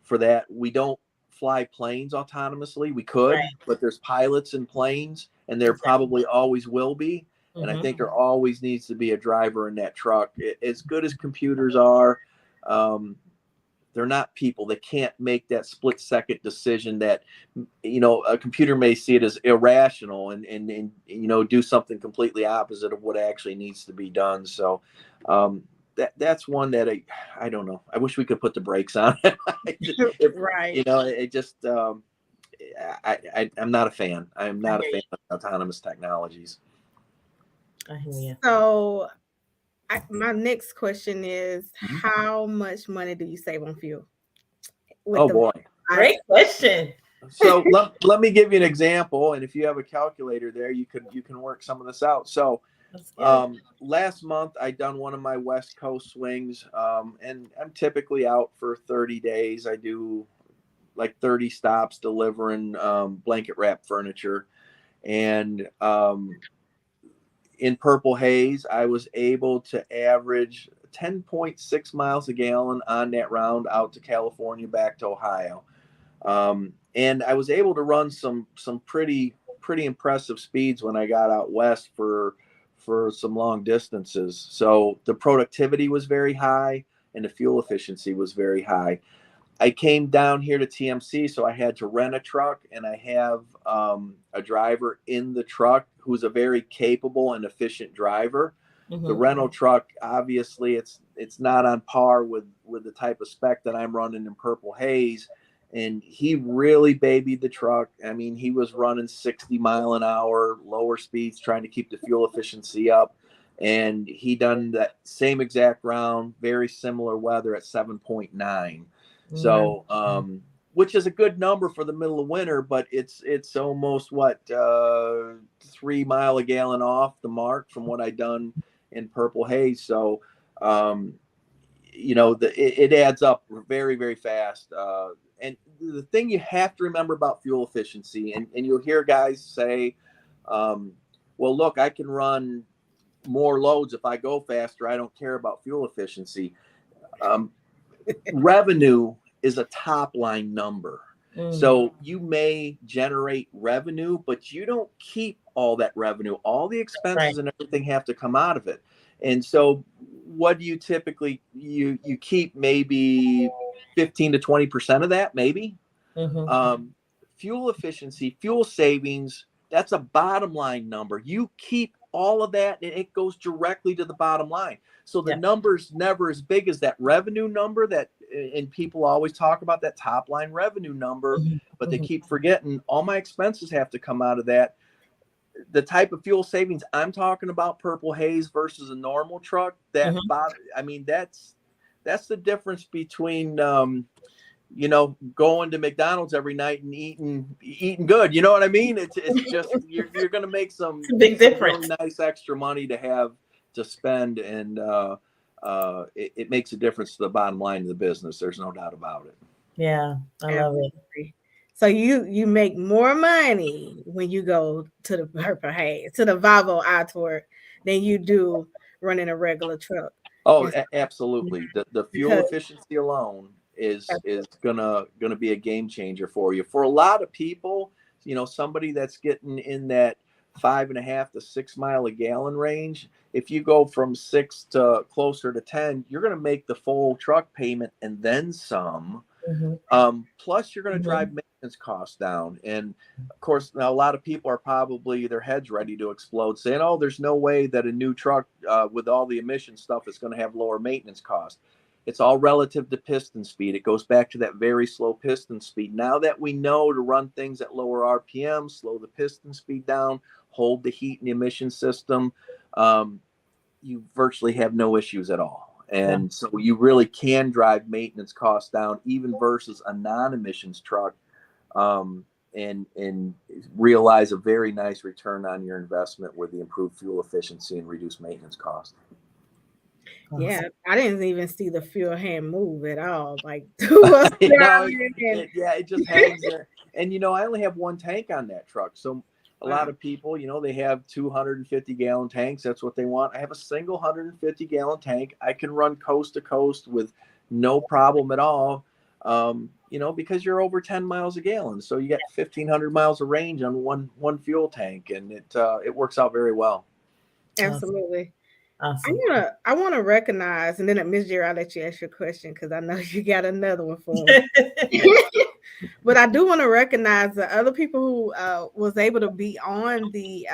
that. We don't fly planes autonomously. We could, Right. but there's pilots in planes, and there Exactly. probably always will be. And I think there always needs to be a driver in that truck. As good as computers are, they're not people. They can't make that split-second decision that, a computer may see it as irrational and do something completely opposite of what actually needs to be done. So that's one that I don't know. I wish we could put the brakes on. Right. It just I'm not a fan. I'm not a fan of autonomous technologies. I hear you. So my next question is, Mhm. how much money do you save on fuel? Oh boy. Great question. So let me give you an example, and if you have a calculator there, you can work some of this out. So last month I done one of my West Coast swings, and I'm typically out for 30 days. I do like 30 stops delivering blanket wrap furniture, and in Purple Haze I was able to average 10.6 miles a gallon on that round out to California back to Ohio. And I was able to run some pretty impressive speeds when I got out west for some long distances. So the productivity was very high and the fuel efficiency was very high. I came down here to TMC, so I had to rent a truck, and I have a driver in the truck who's a very capable and efficient driver. The rental truck, obviously, it's not on par with the type of spec that I'm running in Purple Haze. And he really babied the truck. I mean, he was running 60 mile an hour, lower speeds, trying to keep the fuel efficiency up. And he done that same exact round, very similar weather at 7.9. So, which is a good number for the middle of winter, but it's almost 3 mile a gallon off the mark from what I done in Purple Haze. So, it adds up very, very fast. And the thing you have to remember about fuel efficiency, and you'll hear guys say, well, look, I can run more loads if I go faster. I don't care about fuel efficiency. Revenue is a top line number. So you may generate revenue, but you don't keep all that revenue. All the expenses and everything have to come out of it. And so what do you typically, you keep maybe 15 to 20% of that, maybe. Fuel efficiency, fuel savings, that's a bottom line number. You keep all of that and it goes directly to the bottom line. So the number's never as big as that revenue number and people always talk about that top line revenue number, but they keep forgetting all my expenses have to come out of that. The type of fuel savings I'm talking about, Purple Haze versus a normal truck, that's the difference between going to McDonald's every night and eating good. You know what I mean? It's just you're going to make some big difference. Really nice extra money to have to spend, and it makes a difference to the bottom line of the business. There's no doubt about it. Yeah, I love it. So you make more money when you go to the Purple Haze, to the Volvo iTorque, than you do running a regular truck. Oh, absolutely. The fuel efficiency alone is gonna be a game changer for you. For a lot of people, somebody that's getting in that 5.5 to 6 mile a gallon range, if you go from 6 to closer to 10, you're going to make the full truck payment and then some. Plus you're going to drive maintenance costs down. And of course, now a lot of people are probably their heads ready to explode saying, oh, there's no way that a new truck with all the emission stuff is going to have lower maintenance costs. It's all relative to piston speed. It goes back to that very slow piston speed. Now that we know to run things at lower RPM, slow the piston speed down, hold the heat and the emission system, you virtually have no issues at all. And so you really can drive maintenance costs down, even versus a non-emissions truck, and realize a very nice return on your investment with the improved fuel efficiency and reduced maintenance costs. Yeah, I didn't even see the fuel hand move at all. Like, it just hangs there. And I only have one tank on that truck, so a lot of people, they have 250-gallon tanks. That's what they want. I have a single 150-gallon tank. I can run coast to coast with no problem at all. Because you're over 10 miles a gallon, so you get 1,500 miles of range on one fuel tank, and it works out very well. Absolutely. Awesome. I want to recognize, and then Ms. Jerry, I'll let you ask your question because I know you got another one for me. But I do want to recognize the other people who was able to be on the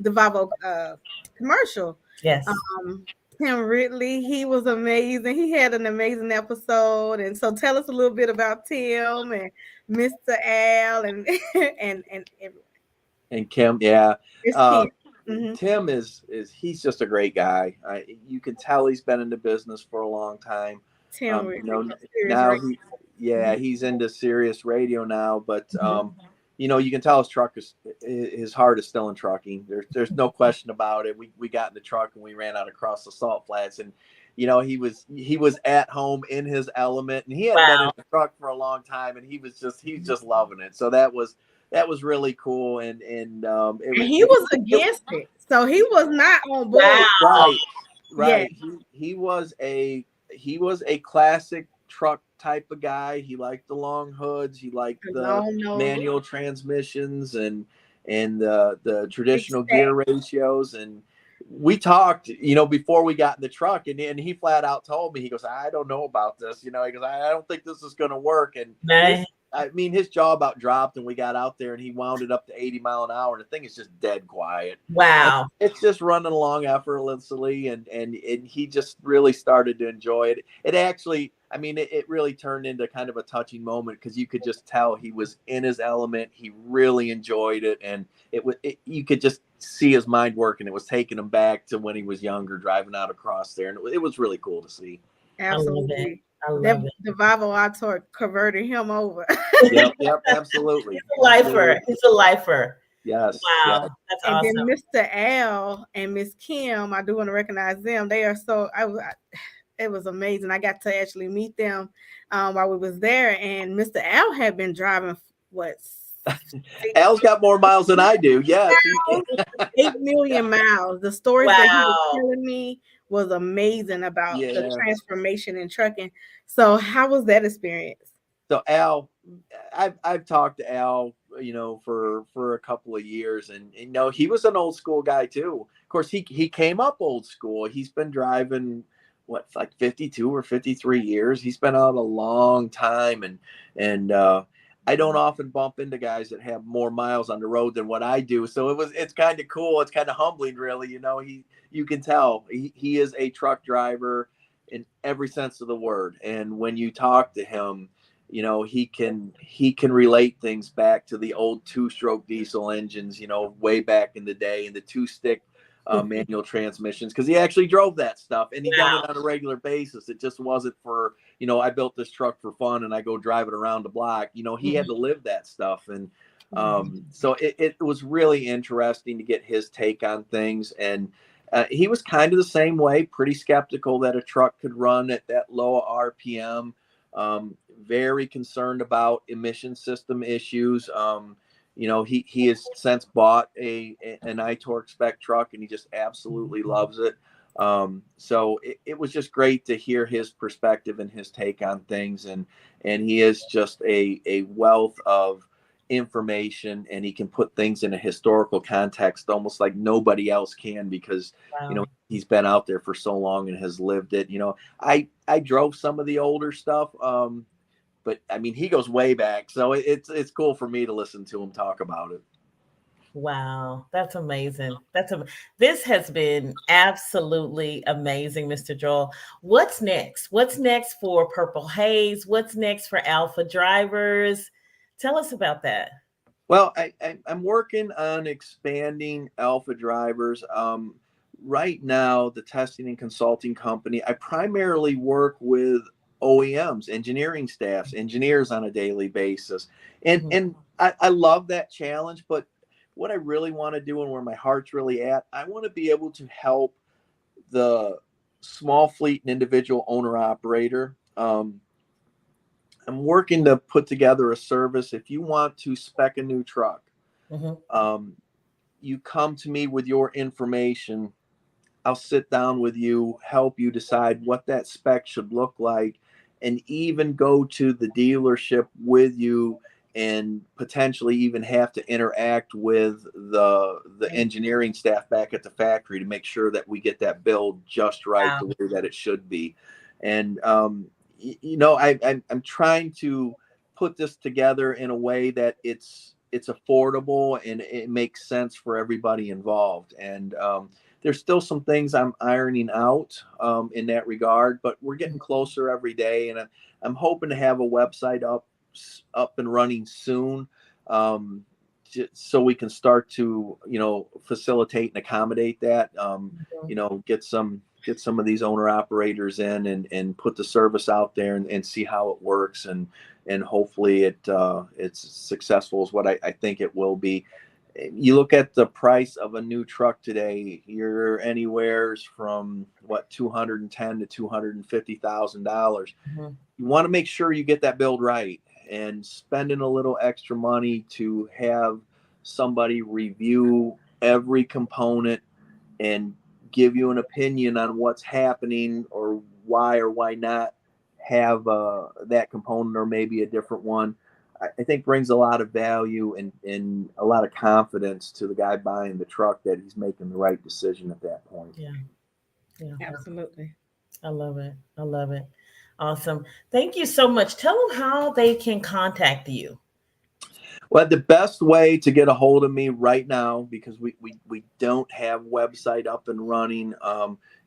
Volvo commercial. Yes. Tim Ridley, he was amazing. He had an amazing episode, and so tell us a little bit about Tim and Mr. Al and Kim. Yeah. Tim. Mm-hmm. Tim he's just a great guy. You can tell he's been in the business for a long time. Tim, now he's into Sirius Radio now, but you can tell his heart is still in trucking. There's no question about it. We got in the truck and we ran out across the salt flats, and he was at home in his element, and he hadn't been in the truck for a long time, and he's just loving it. So that was really cool, and he was against it, so he was not on board. Wow. Right. Yeah. He was a classic truck type of guy. He liked the long hoods. He liked the manual transmissions and the traditional gear ratios. And we talked, before we got in the truck, and he flat out told me, he goes, I don't know about this. He goes, I don't think this is going to work. And his jaw about dropped, and we got out there, and he wound it up to 80 mile an hour, and the thing is just dead quiet. Wow. And it's just running along effortlessly, and he just really started to enjoy it. It actually, it really turned into kind of a touching moment, because you could just tell he was in his element. He really enjoyed it, and you could just see his mind working. It was taking him back to when he was younger, driving out across there, and it was really cool to see. Absolutely. I love it. The Volvo iTorque converted him over. Yep, absolutely. He's a lifer. He's a lifer. Yes. Wow. Yep. That's and awesome. Then Mr. Al and Miss Kim, I do want to recognize them. They are it was amazing. I got to actually meet them while we was there, and Mr. Al had been driving Al's got more miles than I do. Yes. 8 million miles. The stories that he was telling me was amazing about the transformation in trucking. So how was that experience? So Al, I've talked to Al, for a couple of years, and he was an old school guy too. Of course, he came up old school. He's been driving 52 or 53 years. He's been out a long time, and I don't often bump into guys that have more miles on the road than what I do. So it's kind of cool. It's kind of humbling, really. You can tell he is a truck driver in every sense of the word. And when you talk to him, he can relate things back to the old 2-stroke diesel engines, way back in the day, and the 2-stick manual transmissions, because he actually drove that stuff, and he done it on a regular basis. It just wasn't for, I built this truck for fun and I go drive it around the block. He had to live that stuff. And so it was really interesting to get his take on things. And he was kind of the same way, pretty skeptical that a truck could run at that low RPM, very concerned about emission system issues. He has since bought an iTorque spec truck, and he just absolutely loves it. So it was just great to hear his perspective and his take on things. And he is just a wealth of information, and he can put things in a historical context almost like nobody else can, because he's been out there for so long and has lived it. I drove some of the older stuff, but he goes way back, so it's cool for me to listen to him talk about it. Wow, that's amazing. This has been absolutely amazing, Mr. Joel. What's next? What's next for Purple Haze? What's next for Alpha Drivers? Tell us about that. Well, I'm working on expanding Alpha Drivers. Right now, the testing and consulting company, I primarily work with OEMs, engineering staffs, engineers on a daily basis. And I love that challenge, but what I really want to do and where my heart's really at, I want to be able to help the small fleet and individual owner operator. I'm working to put together a service. If you want to spec a new truck, you come to me with your information. I'll sit down with you, help you decide what that spec should look like, and even go to the dealership with you and potentially even have to interact with the engineering staff back at the factory to make sure that we get that build just right, the way that it should be. And I'm trying to put this together in a way that it's affordable and it makes sense for everybody involved. And there's still some things I'm ironing out in that regard, but we're getting closer every day. And I'm hoping to have a website up and running soon, so we can start to, facilitate and accommodate that, get some of these owner operators in and put the service out there and see how it works. And hopefully it's successful is what I think it will be. You look at the price of a new truck today, you're anywhere from $210,000 to $250,000. You want to make sure you get that build right, and spending a little extra money to have somebody review every component and give you an opinion on what's happening or why not have that component or maybe a different one, I think brings a lot of value and a lot of confidence to the guy buying the truck that he's making the right decision at that point. Yeah, Absolutely. I love it. I love it. Awesome. Thank you so much. Tell them how they can contact you. Well, the best way to get a hold of me right now, because we don't have website up and running,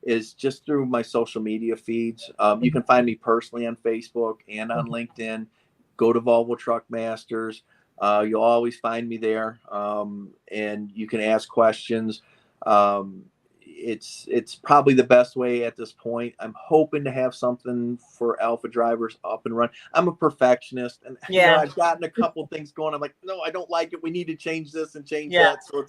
is just through my social media feeds. You can find me personally on Facebook and on LinkedIn. Go to Volvo Truck Masters. You'll always find me there, and you can ask questions. It's probably the best way at this point. I'm hoping to have something for Alpha Drivers up and run. I'm a perfectionist, and I've gotten a couple things going. I'm like, no, I don't like it. We need to change this and change that. So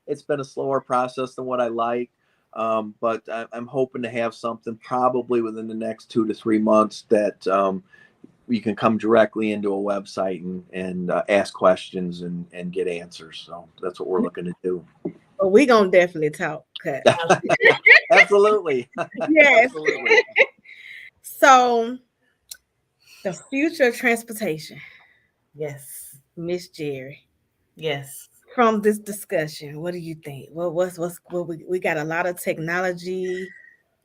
it's been a slower process than what I like. But I'm hoping to have something probably within the next 2 to 3 months that you can come directly into a website and ask questions and get answers. So that's what we're looking to do. Well, we're going to definitely talk. Absolutely. Yes. Absolutely. So the future of transportation. Yes. Miss Jerry. Yes. From this discussion, what do you think? We got a lot of technology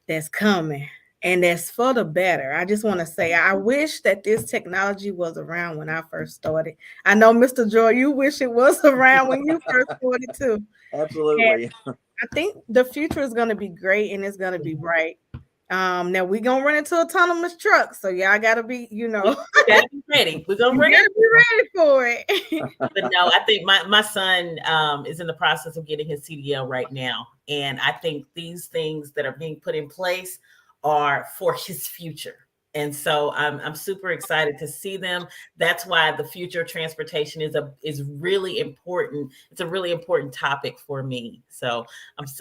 that's coming, and that's for the better. I just want to say, I wish that this technology was around when I first started. I know, Mr. Joel, you wish it was around when you first started too. Absolutely. And I think the future is going to be great and it's going to be bright. Now we're going to run into autonomous trucks. So y'all got to be, we gotta be ready. We're going to be ready for it. But no, I think my son is in the process of getting his CDL right now. And I think these things that are being put in place are for his future. And so I'm super excited to see them. That's why the future of transportation is really important. It's a really important topic for me. So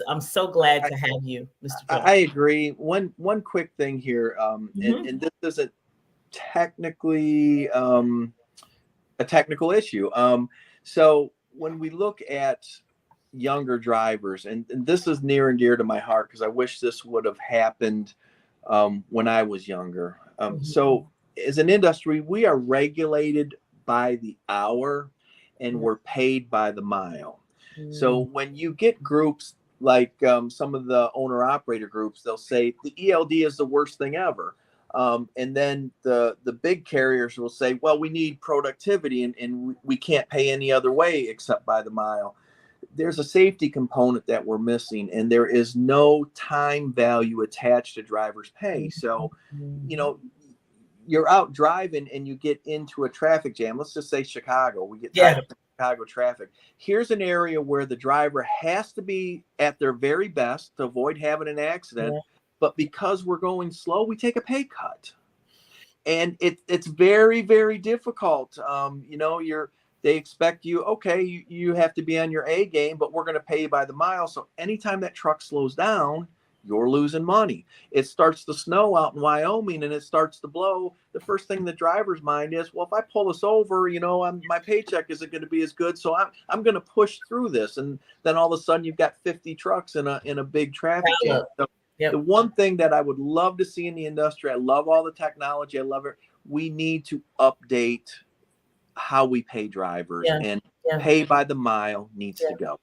I'm so glad to have you, Mr. Joel. I agree. One quick thing here, and this isn't technically a technical issue. So when we look at younger drivers, and this is near and dear to my heart because I wish this would have happened when I was younger. So as an industry, we are regulated by the hour and we're paid by the mile. So when you get groups like some of the owner operator groups, they'll say the ELD is the worst thing ever. And then the big carriers will say, well, we need productivity and we can't pay any other way except by the mile. There's a safety component that we're missing, and there is no time value attached to driver's pay. So, you're out driving and you get into a traffic jam. Let's just say Chicago. We get tied up in Chicago traffic. Here's an area where the driver has to be at their very best to avoid having an accident. Yeah. But because we're going slow, we take a pay cut. And it's very, very difficult. They expect you, okay, you have to be on your A game, but we're going to pay you by the mile. So anytime that truck slows down, you're losing money. It starts to snow out in Wyoming and it starts to blow. The first thing in the driver's mind is, well, if I pull this over, my paycheck isn't going to be as good. So I'm going to push through this. And then all of a sudden you've got 50 trucks in a big traffic jam. So Yep. the one thing that I would love to see in the industry, I love all the technology. I love it. We need to update how we pay drivers, and pay by the mile needs to go.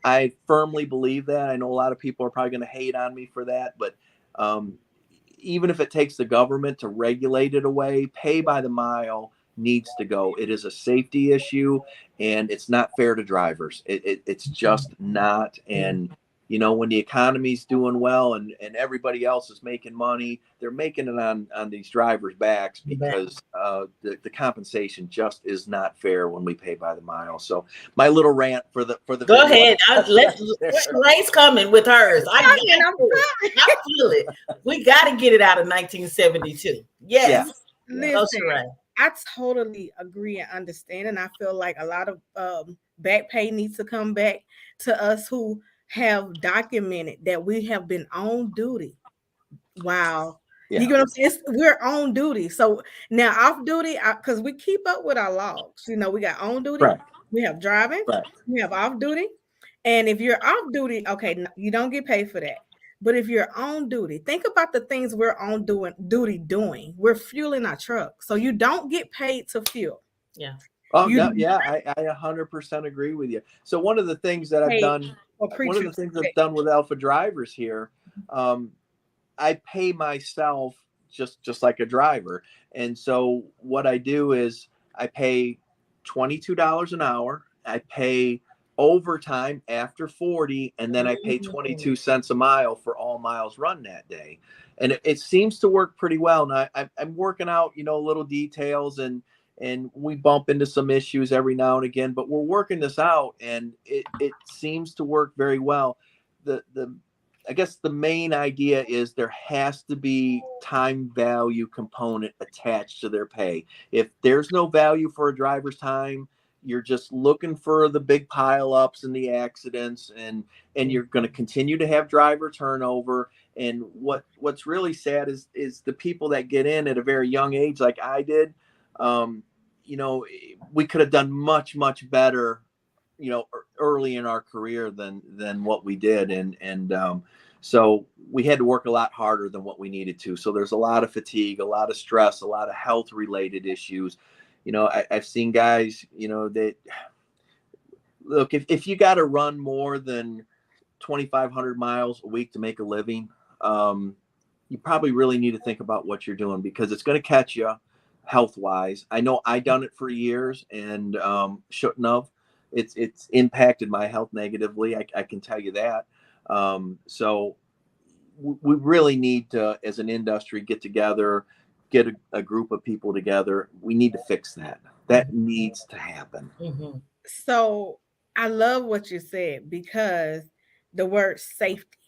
I firmly believe that. I know a lot of people are probably going to hate on me for that, but even if it takes the government to regulate it away, pay by the mile needs to go. It is a safety issue, and it's not fair to drivers. It's just not. And when the economy's doing well and everybody else is making money, they're making it on these drivers' backs because the compensation just is not fair when we pay by the mile. So my little rant for the go ahead. Sharae's coming with hers. I feel it. We got to get it out of 1972. Yes. Yeah. Listen, I totally agree and understand, and I feel like a lot of back pay needs to come back to us who have documented that we have been on duty. Wow. Yeah. You know what I'm saying? We're on duty. So now off duty, because we keep up with our logs. We got on duty, we have driving, we have off duty. And if you're off duty, okay, you don't get paid for that. But if you're on duty, think about the things we're on duty doing. We're fueling our truck. So you don't get paid to fuel. Yeah. Oh, no, yeah, I 100% agree with you. So one of the things that I've done, with Alpha Drivers here, I pay myself just like a driver. And so what I do is I pay $22 an hour. I pay overtime after 40, and then I pay 22 cents a mile for all miles run that day. And it seems to work pretty well. Now I'm working out, little details, and we bump into some issues every now and again, but we're working this out, and it seems to work very well. I guess the main idea is there has to be time value component attached to their pay. If there's no value for a driver's time, you're just looking for the big pileups and the accidents, and you're going to continue to have driver turnover. And what's really sad is the people that get in at a very young age, like I did. We could have done much, much better, early in our career than what we did. And so we had to work a lot harder than what we needed to. So there's a lot of fatigue, a lot of stress, a lot of health related issues. I've seen guys, that look, if you got to run more than 2,500 miles a week to make a living, you probably really need to think about what you're doing, because it's going to catch you health wise. I know I done it for years and shouldn't have. It's impacted my health negatively. I can tell you that. So we really need to, as an industry, get together, get a group of people together. We need to fix that. That needs to happen. Mm-hmm. So I love what you said, because the word safety.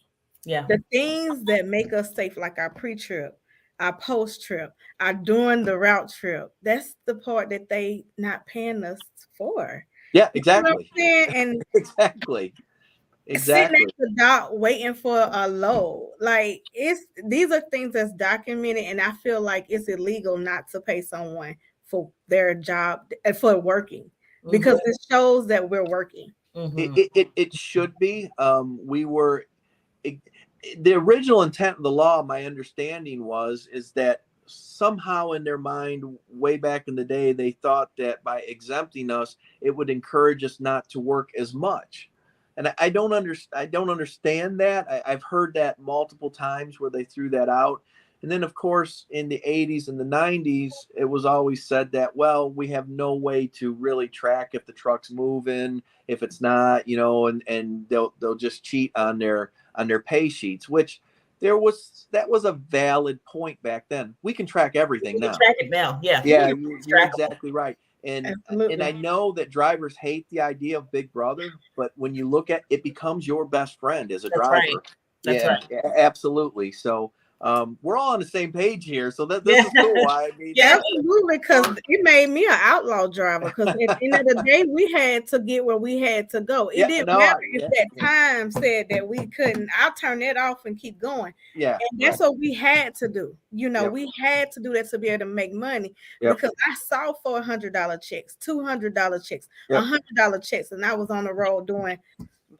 Yeah. The things that make us safe, like our pre-trip, our post-trip, our during the route trip, that's the part that they not paying us for. Yeah, exactly. And exactly. Sitting at the dock waiting for a load. Like, these are things that's documented, and I feel like it's illegal not to pay someone for their job, for working, because it shows that we're working. Mm-hmm. It should be. The original intent of the law, my understanding is that somehow in their mind, way back in the day, they thought that by exempting us, it would encourage us not to work as much. And I don't understand that. I've heard that multiple times where they threw that out. And then, of course, in the 80s and the 90s, it was always said that, well, we have no way to really track if the truck's moving, if it's not, and they'll just cheat on their pay sheets, which that was a valid point back then. We can track everything now. Track it now. Yeah. Yeah, you're exactly right. And Absolutely. I know that drivers hate the idea of Big Brother, but when you look at it, becomes your best friend as a That's driver. right. That's Yeah, right. yeah, absolutely. So we're all on the same page here. So this Yeah. is cool. I mean, Yeah. Absolutely, because it made me an outlaw driver. Because at the end of the day, we had to get where we had to go. It Yeah, didn't no, matter if yeah, that yeah. time said that we couldn't. I'll turn that off and keep going. Yeah, And that's what we had to do. You know, Yep. we had to do that to be able to make money. Yep. Because I saw $400 checks, $200 checks, Yep. $100 checks, and I was on the road doing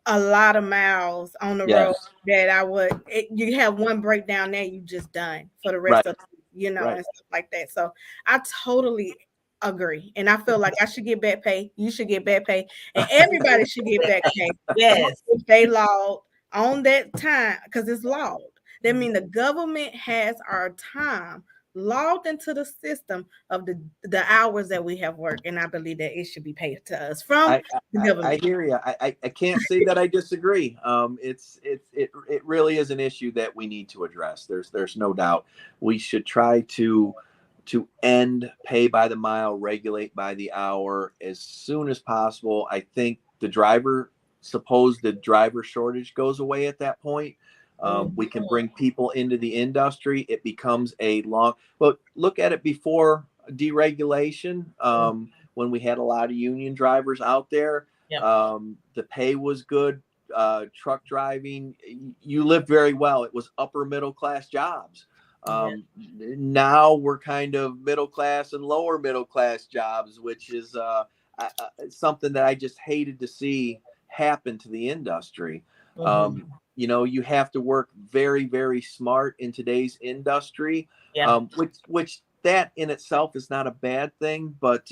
a lot of miles on the Yes. road that I would. You have one breakdown there, you just done for the rest Right. of and Right. stuff like that. So I totally agree, and I feel like I should get back pay. You should get back pay, and everybody should get back pay. Yes. If they logged on that time, because it's logged. That means the government has our time logged into the system of the hours that we have worked, and I believe that it should be paid to us from the government. I hear you. I can't say that I disagree. It really is an issue that we need to address. There's no doubt. We should try to end pay by the mile, regulate by the hour as soon as possible. I think the driver shortage goes away at that point. We can bring people into the industry. It becomes but look at it before deregulation. When we had a lot of union drivers out there, Yep. The pay was good. Truck driving, you lived very well. It was upper middle class jobs. Now we're kind of middle class and lower middle class jobs, which is something that I just hated to see happen to the industry. You have to work very, very smart in today's industry, which that in itself is not a bad thing, but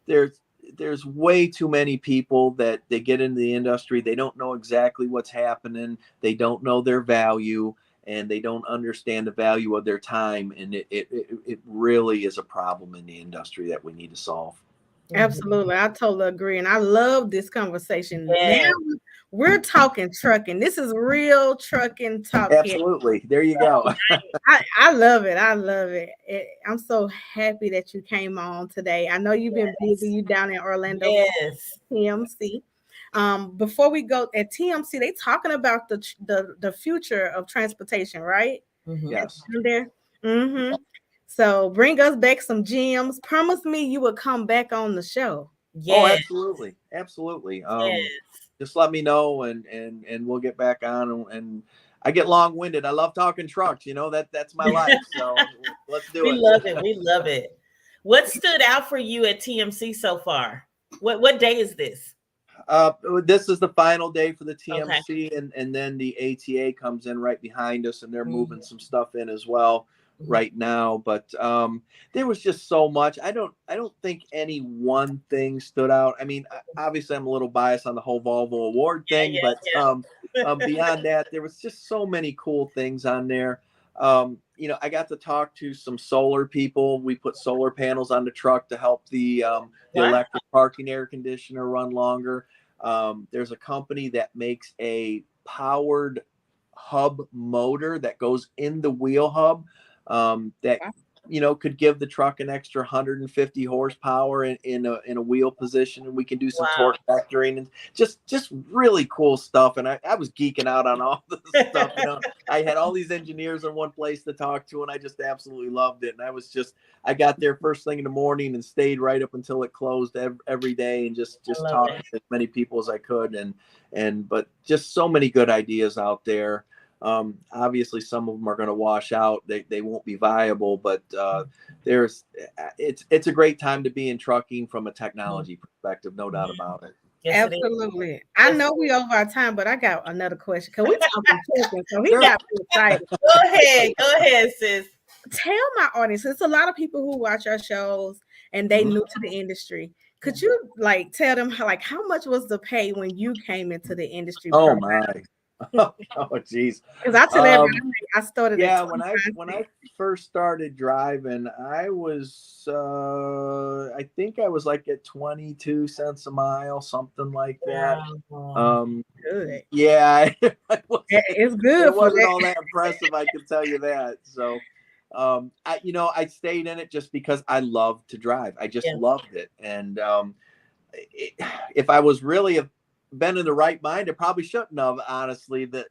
there's way too many people that they get into the industry. They don't know exactly what's happening. They don't know their value, and they don't understand the value of their time. And it really is a problem in the industry that we need to solve. Absolutely. I totally agree. And I love this conversation. Yeah. Now we're talking trucking. This is real trucking talk. Absolutely. Here. There you go. I love it. I love it. I'm so happy that you came on today. I know you've been busy. You down in Orlando. Yes. TMC. Before we go at TMC, they talking about the future of transportation, right? Yes. There. So bring us back some gems. Promise me you will come back on the show. Yes. Oh, absolutely. Absolutely. Yes. Just let me know and we'll get back on. And I get long-winded. I love talking trucks. That's my life. So let's do it. We love it. We love it. What stood out for you at TMC so far? What day is this? This is the final day for the TMC, and then the ATA comes in right behind us, and they're moving some stuff in as well right now. But there was just so much. I don't think any one thing stood out. I mean, obviously I'm a little biased on the whole Volvo award thing, but beyond that, there was just so many cool things on there. I got to talk to some solar people. We put solar panels on the truck to help the electric parking air conditioner run longer. There's a company that makes a powered hub motor that goes in the wheel hub that could give the truck an extra 150 horsepower in a wheel position, and we can do some torque vectoring and just really cool stuff. And I was geeking out on all this stuff. I had all these engineers in one place to talk to, and I just absolutely loved it. And I got there first thing in the morning and stayed right up until it closed every day, and just talked to as many people as I could. But just so many good ideas out there. Obviously some of them are going to wash out. They won't be viable, but it's a great time to be in trucking from a technology perspective. No doubt about it. Yes, absolutely. I know we over our time, but I got another question. Because we talking trucking, so he got me excited. Go ahead, sis. Tell my audience, there's a lot of people who watch our shows and they new to the industry. Could you tell them how much was the pay when you came into the industry? Oh my. Oh geez. Because I tell everybody I started. Yeah, when I first started driving, I was I think I was at 22 cents a mile, something like that. Good. Yeah, it's good. It wasn't all that impressive, I can tell you that. So I stayed in it just because I loved to drive. I just loved it. And if I was really been in the right mind, I probably shouldn't have, honestly. That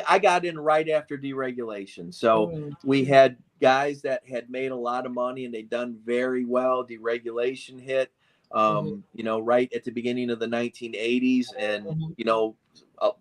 I got in right after deregulation. So we had guys that had made a lot of money and they'd done very well. Deregulation hit, right at the beginning of the 1980s. And,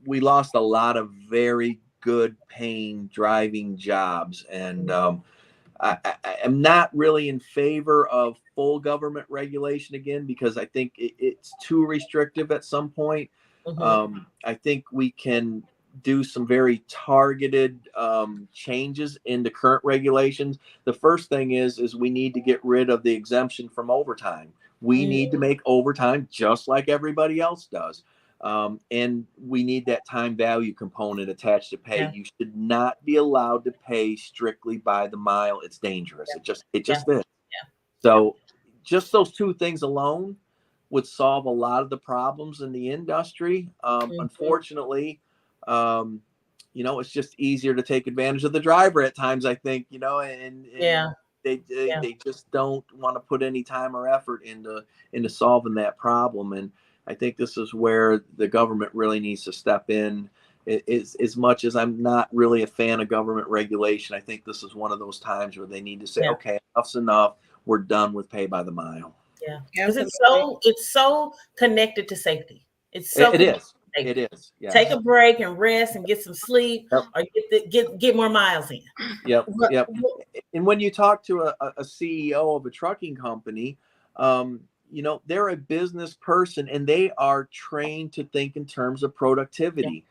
we lost a lot of very good paying driving jobs. And I am not really in favor of full government regulation again, because I think it's too restrictive at some point. I think we can do some very targeted changes in the current regulations. The first thing is we need to get rid of the exemption from overtime. We need to make overtime just like everybody else does. And we need that time value component attached to pay. You should not be allowed to pay strictly by the mile. It's dangerous. It just is. So just those two things alone would solve a lot of the problems in the industry. Unfortunately, it's just easier to take advantage of the driver at times, I think, and they just don't want to put any time or effort into solving that problem. And I think this is where the government really needs to step in. As much as I'm not really a fan of government regulation, I think this is one of those times where they need to say, okay, enough's enough. We're done with pay by the mile. Yeah, because it's so connected to safety. It's so it is. Yes. Take a break and rest and get some sleep, or get more miles in. Yep. And when you talk to a CEO of a trucking company, they're a business person and they are trained to think in terms of productivity.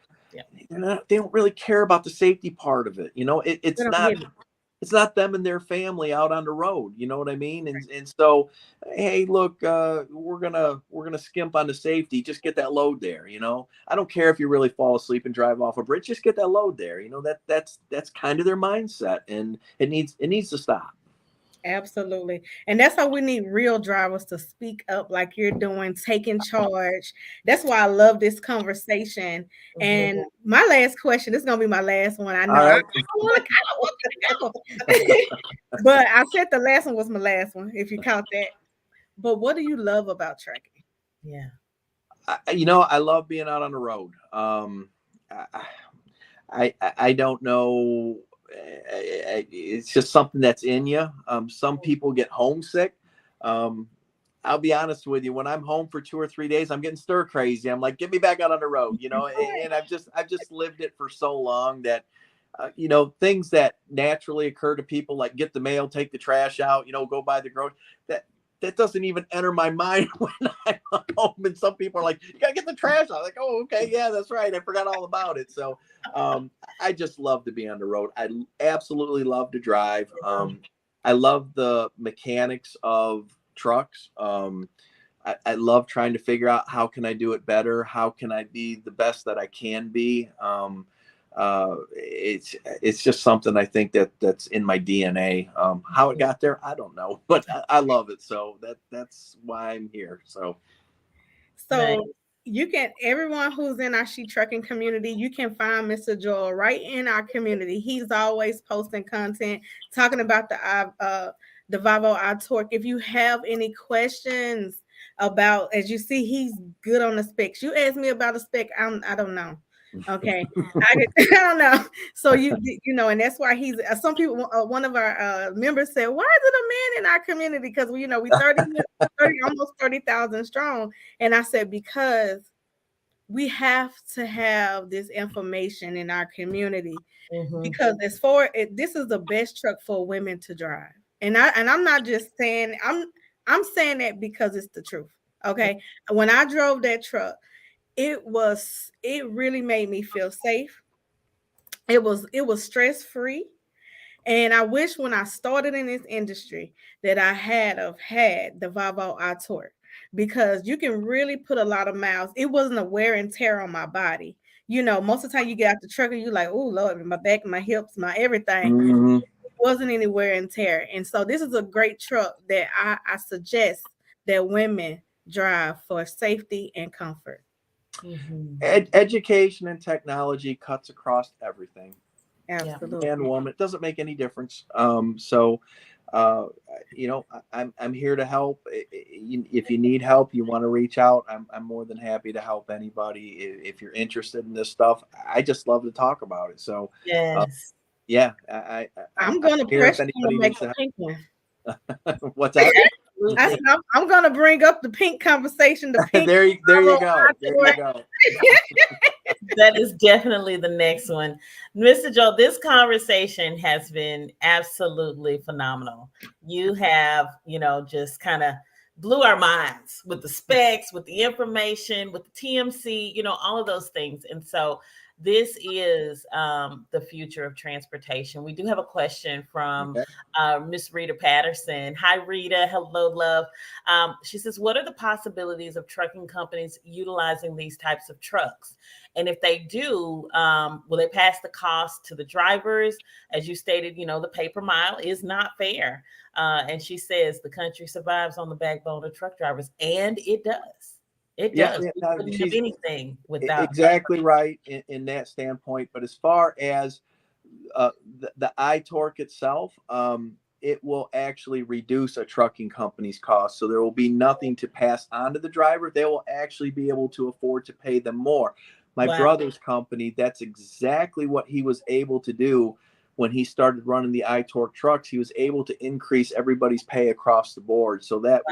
They don't really care about the safety part of it. It's not them and their family out on the road. You know what I mean? And so, hey, look, we're gonna skimp on the safety. Just get that load there. I don't care if you really fall asleep and drive off a bridge. Just get that load there. That's kind of their mindset, and it needs to stop. Absolutely. And that's how we need real drivers to speak up like you're doing, taking charge. That's why I love this conversation. And my last question, this is going to be my last one. I know I want to go. But I said the last one was my last one, if you count that. But what do you love about trucking? Yeah. I love being out on the road. I don't know. It's just something that's in you. Some people get homesick. I'll be honest with you. When I'm home for 2 or 3 days, I'm getting stir crazy. I'm like, get me back out on the road, and I've just lived it for so long that, things that naturally occur to people, like get the mail, take the trash out, go buy the groceries, that doesn't even enter my mind when I'm home. And some people are like, you gotta get the trash out. Like, oh, okay, yeah, that's right. I forgot all about it. So I just love to be on the road. I absolutely love to drive. I love the mechanics of trucks. I love trying to figure out how can I do it better? How can I be the best that I can be? It's just something I think that's in my DNA. How it got there, I don't know, but I love it. So that's why I'm here. So you can, everyone who's in our She Trucking community, you can find Mr. Joel right in our community. He's always posting content, talking about the Volvo iTorque. If you have any questions about, as you see, he's good on the specs. You ask me about a spec, I don't know. Okay, I don't know. So and that's why he's. Some people, one of our members said, "Why is it a man in our community?" Because we 30, almost 30,000 strong. And I said, because we have to have this information in our community, because this is the best truck for women to drive. And I'm not just saying, I'm saying that because it's the truth. Okay, when I drove that truck, it really made me feel safe. It was stress-free. And I wish when I started in this industry that I had the Volvo iTorque, because you can really put a lot of miles. It wasn't a wear and tear on my body. Most of the time you get out the truck and you're like, oh Lord, my back, my hips, my everything. It wasn't any wear and tear. And so this is a great truck that I suggest that women drive for safety and comfort. Education and technology cuts across everything. Absolutely. man, woman, it doesn't make any difference. So I'm here to help. If you need help, you want to reach out, I'm more than happy to help anybody. If you're interested in this stuff, I just love to talk about it. So Yes. yeah, I'm gonna here if pressure you to anybody make needs a to pink one. help. What's that? I said, I'm gonna bring up the pink conversation. The pink. There you go. There you Volvo go. That is definitely the next one. Mr. Joel, this conversation has been absolutely phenomenal. You have, just kind of blew our minds with the specs, with the information, with the TMC, all of those things. And so this is the future of transportation. We do have a question from Miss Rita Patterson. Hi, Rita. Hello, love. She says, what are the possibilities of trucking companies utilizing these types of trucks? And if they do, will they pass the cost to the drivers? As you stated, the pay per mile is not fair. And she says the country survives on the backbone of truck drivers. And it does. It does. We couldn't have anything without. Exactly right in that standpoint. But as far as the iTorque itself, it will actually reduce a trucking company's cost. So there will be nothing to pass on to the driver. They will actually be able to afford to pay them more. My brother's company, that's exactly what he was able to do when he started running the iTorque trucks. He was able to increase everybody's pay across the board. So that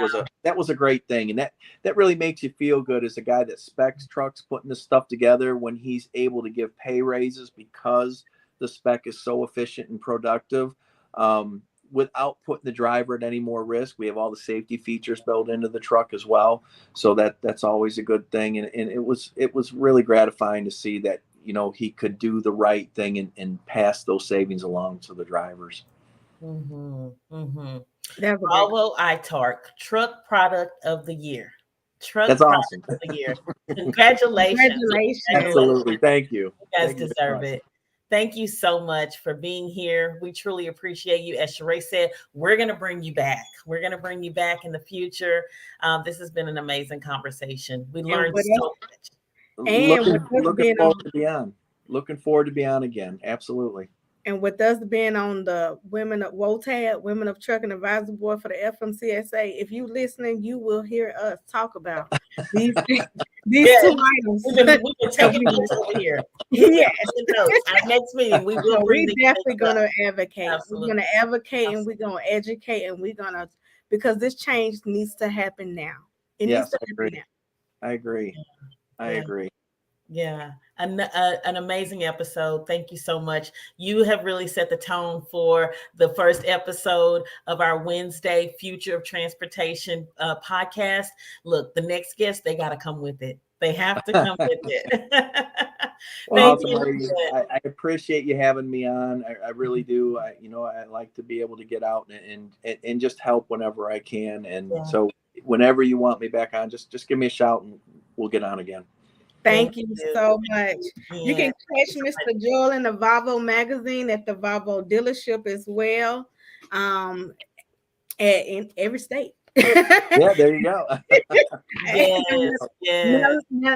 was a great thing. And that really makes you feel good as a guy that specs trucks, putting this stuff together, when he's able to give pay raises because the spec is so efficient and productive, without putting the driver at any more risk. We have all the safety features built into the truck as well. So that's always a good thing. And it was really gratifying to see that, he could do the right thing and pass those savings along to the drivers. Volvo iTorque, Truck Product of the Year. That's awesome. Of the Year. Congratulations. Absolutely. Thank you. You guys deserve it. Thank you so much for being here. We truly appreciate you. As Sharae said, we're going to bring you back. We're going to bring you back in the future. This has been an amazing conversation. We learned so much. And looking forward to be on again. Absolutely. And with us being on the Women of WOTAD, Women of Trucking Advisory Board for the FMCSA, if you listening, you will hear us talk about these two items. We can take notes over here. Yes. Our next meeting, we will bring we're definitely going to advocate. Absolutely. We're going to advocate and we're going to educate and we're going to, because this change needs to happen now. It needs to happen now. I agree. I agree. Yeah, an amazing episode. Thank you so much. You have really set the tone for the first episode of our Wednesday Future of Transportation podcast. Look, the next guest, they got to come with it. They have to come with it. Thank you. I appreciate you having me on. I really do. I like to be able to get out and just help whenever I can. And so whenever you want me back on, just give me a shout and we'll get on again. Thank you so much. You can catch Mr. Joel in the Volvo magazine at the Volvo dealership as well, in every state. Yeah, there you go.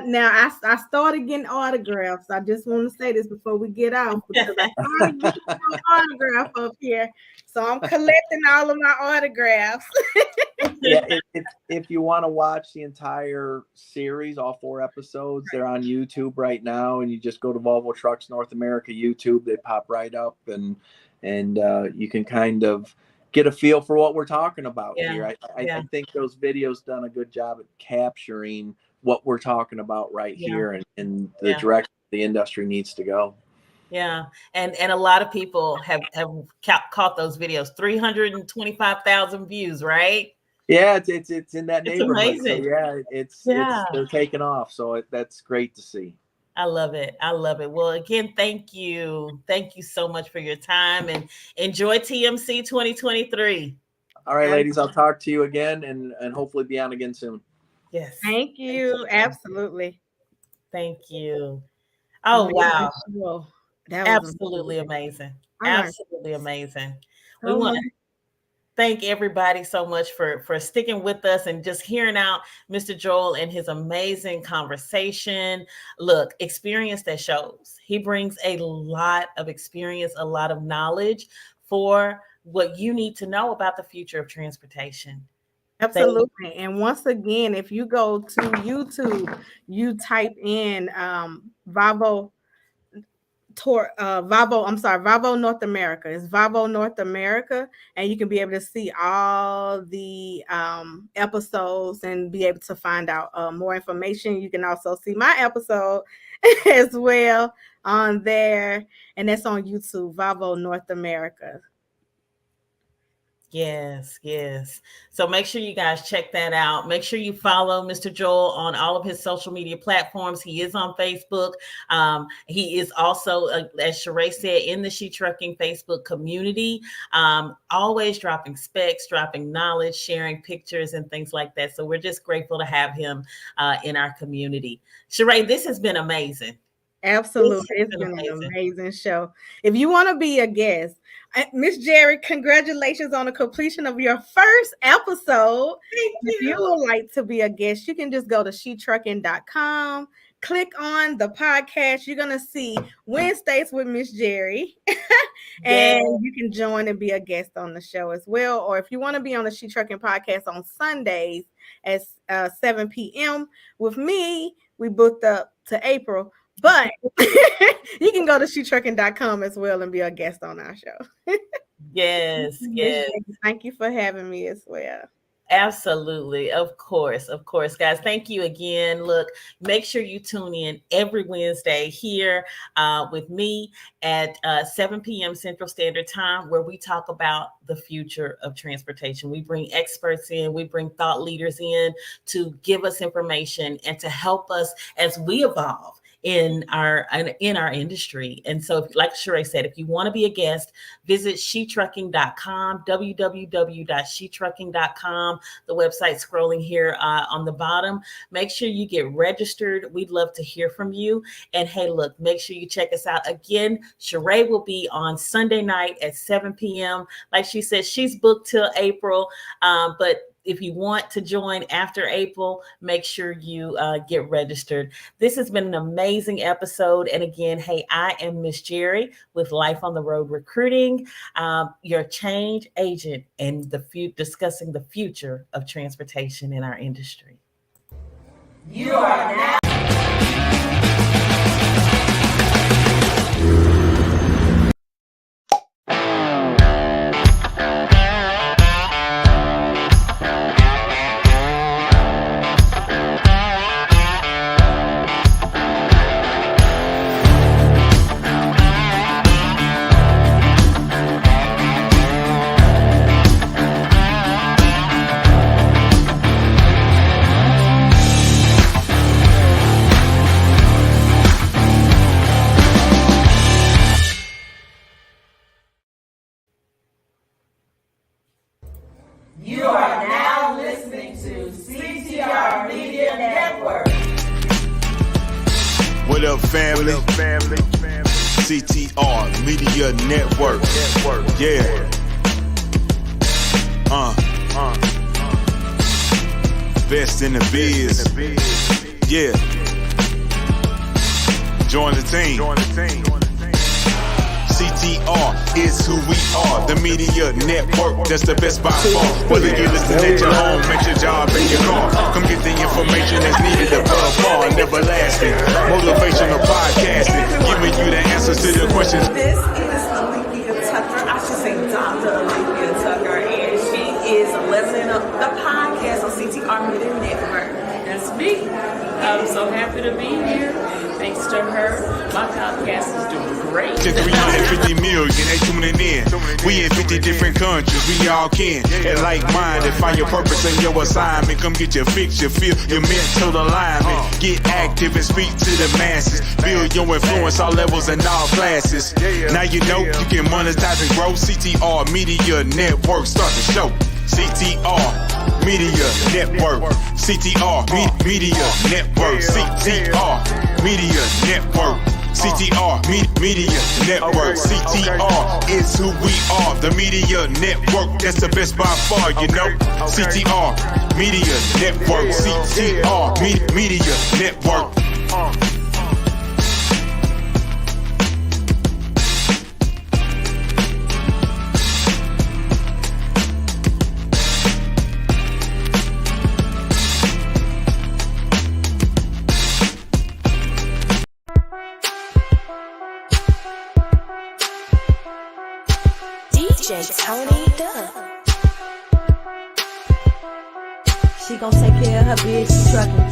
Now I started getting autographs. I just want to say this before we get off, because I started getting an autograph up here. So I'm collecting all of my autographs. If you want to watch the entire series, all 4 episodes, they're on YouTube right now, and you just go to Volvo Trucks North America YouTube. They pop right up, and you can kind of get a feel for what we're talking about here. I think those videos done a good job at capturing what we're talking about right here and the direction the industry needs to go. Yeah. And a lot of people have caught those videos. 325,000 views, right? Yeah, it's in that neighborhood. Amazing. So they're taking off. So that's great to see. I love it. Well, again, thank you. Thank you so much for your time, and enjoy TMC 2023. All right, ladies, I'll talk to you again and hopefully be on again soon. Yes. Thank you. Absolutely. Thank you. Oh, wow. That was absolutely amazing. Absolutely amazing. We want thank everybody so much for sticking with us and just hearing out Mr. Joel and his amazing conversation. Look, experience that shows. He brings a lot of experience, a lot of knowledge for what you need to know about the future of transportation. Absolutely. And once again, if you go to YouTube, you type in Volvo North America. It's Volvo North America, and you can be able to see all the episodes and be able to find out more information. You can also see my episode as well on there, and that's on YouTube, Volvo North America. Yes, yes. So make sure you guys check that out. Make sure you follow Mr. Joel on all of his social media platforms. He is on Facebook. He is also, as Sharae said, in the She Trucking Facebook community, always dropping specs, dropping knowledge, sharing pictures and things like that. So we're just grateful to have him in our community. Sharae, this has been amazing. Absolutely. It's been an amazing show. If you want to be a guest, Miss Jerry, congratulations on the completion of your first episode. If you would like to be a guest, you can just go to shetrucking.com, click on the podcast. You're going to see Wednesdays with Miss Jerry, and you can join and be a guest on the show as well. Or if you want to be on the She Trucking podcast on Sundays at 7 p.m. with me, we booked up to April. But you can go to shetrucking.com as well and be a guest on our show. Yes, yes. Thank you for having me as well. Absolutely. Of course, guys. Thank you again. Look, make sure you tune in every Wednesday here with me at 7 p.m. Central Standard Time, where we talk about the future of transportation. We bring experts in, we bring thought leaders in to give us information and to help us as we evolve in our industry. And so, like Sharae said, if you want to be a guest, visit shetrucking.com, www.shetrucking.com, the website scrolling here on the bottom. Make sure you get registered. We'd love to hear from you. And hey, look, make sure you check us out. Again, Sharae will be on Sunday night at 7 p.m. Like she said, she's booked till April, but if you want to join after April, make sure you get registered. This has been an amazing episode. And again, hey, I am Miss Jerry with Life on the Road Recruiting, your change agent and discussing the future of transportation in our industry. You are now. You are now listening to CTR Media Network. What up, family? CTR Media Network. Yeah. Best in the biz. Yeah. Join the team. CTR is who we are, the media network, that's the best by far. Whether you're listening at your home, at your job, in your car, come get the information that's needed above all and everlasting. Motivational podcasting, giving you the answers to the questions. This is Olivia Tucker, I should say Dr. Olivia Tucker, and she is leveling up the podcast on CTR Media Network. That's me. I'm so happy to be here. Thanks to her, my podcast is doing great. To 350 million, they tuning in. We in 50 different countries, we all can. And like minded, find your purpose and your assignment. Come get your fix, your feel, your mental alignment. Get active and speak to the masses. Build your influence, all levels and all classes. Now you know you can monetize and grow. CTR Media Network, start the show. CTR Media Network. CTR Media Network. CTR Media Network. CTR, Media Network. CTR is who we are. The Media Network, that's the best by far, you know. CTR, Media Network. CTR, Media Network. DJ Tony Dubb. She gon' take care of her bitch, she truckin'.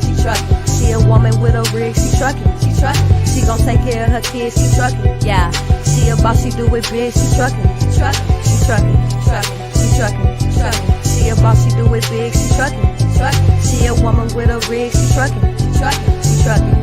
She a woman with a rig, she truckin'. She gon' take care of her kids, she truckin'. Yeah, she a boss, she do it big, she truckin'. She truckin'. She a boss, she do it big, she truckin'. She a woman with a rig, she truckin'. She truckin'.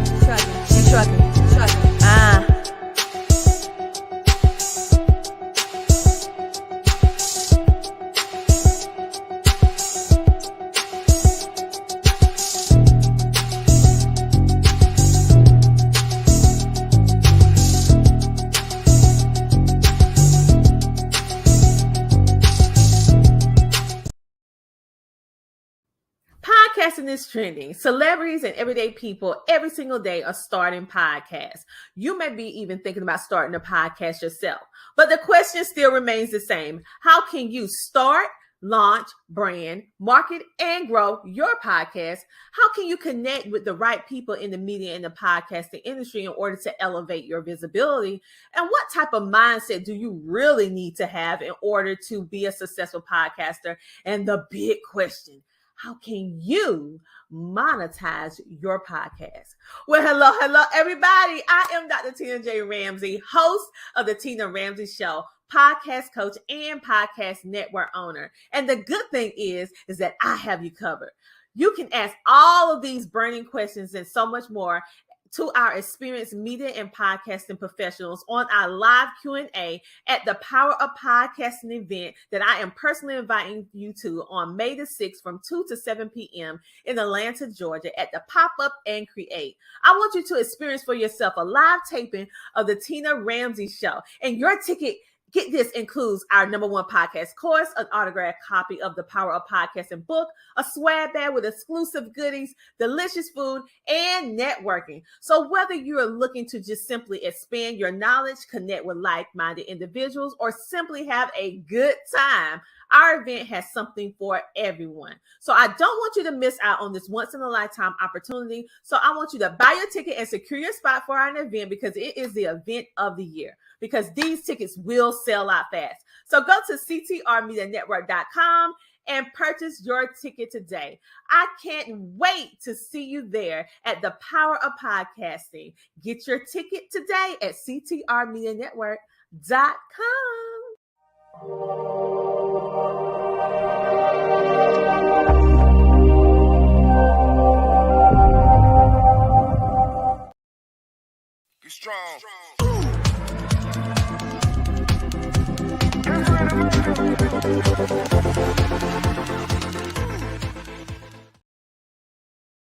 Podcasting is trending. Celebrities and everyday people every single day are starting podcasts. You may be even thinking about starting a podcast yourself. But the question still remains the same. How can you start, launch, brand, market, and grow your podcast? How can you connect with the right people in the media and the podcasting industry in order to elevate your visibility? And what type of mindset do you really need to have in order to be a successful podcaster? And the big question, how can you monetize your podcast? Well, hello, everybody. I am Dr. Tina J. Ramsey, host of the Tina Ramsey Show, podcast coach and podcast network owner. And the good thing is that I have you covered. You can ask all of these burning questions and so much more to our experienced media and podcasting professionals on our live Q&A at the Power of Podcasting event that I am personally inviting you to on May the 6th from 2 to 7 p.m. in Atlanta, Georgia at the Pop-Up and Create. I want you to experience for yourself a live taping of the Tina Ramsey Show, and your ticket, get this, includes our #1 podcast course, an autographed copy of the Power of Podcasting book, a swag bag with exclusive goodies, delicious food, and networking. So whether you are looking to just simply expand your knowledge, connect with like-minded individuals, or simply have a good time, our event has something for everyone. So I don't want you to miss out on this once-in-a-lifetime opportunity. So I want you to buy your ticket and secure your spot for our event, because it is the event of the year, because these tickets will sell out fast. So go to ctrmedianetwork.com and purchase your ticket today. I can't wait to see you there at the Power of Podcasting. Get your ticket today at ctrmedianetwork.com.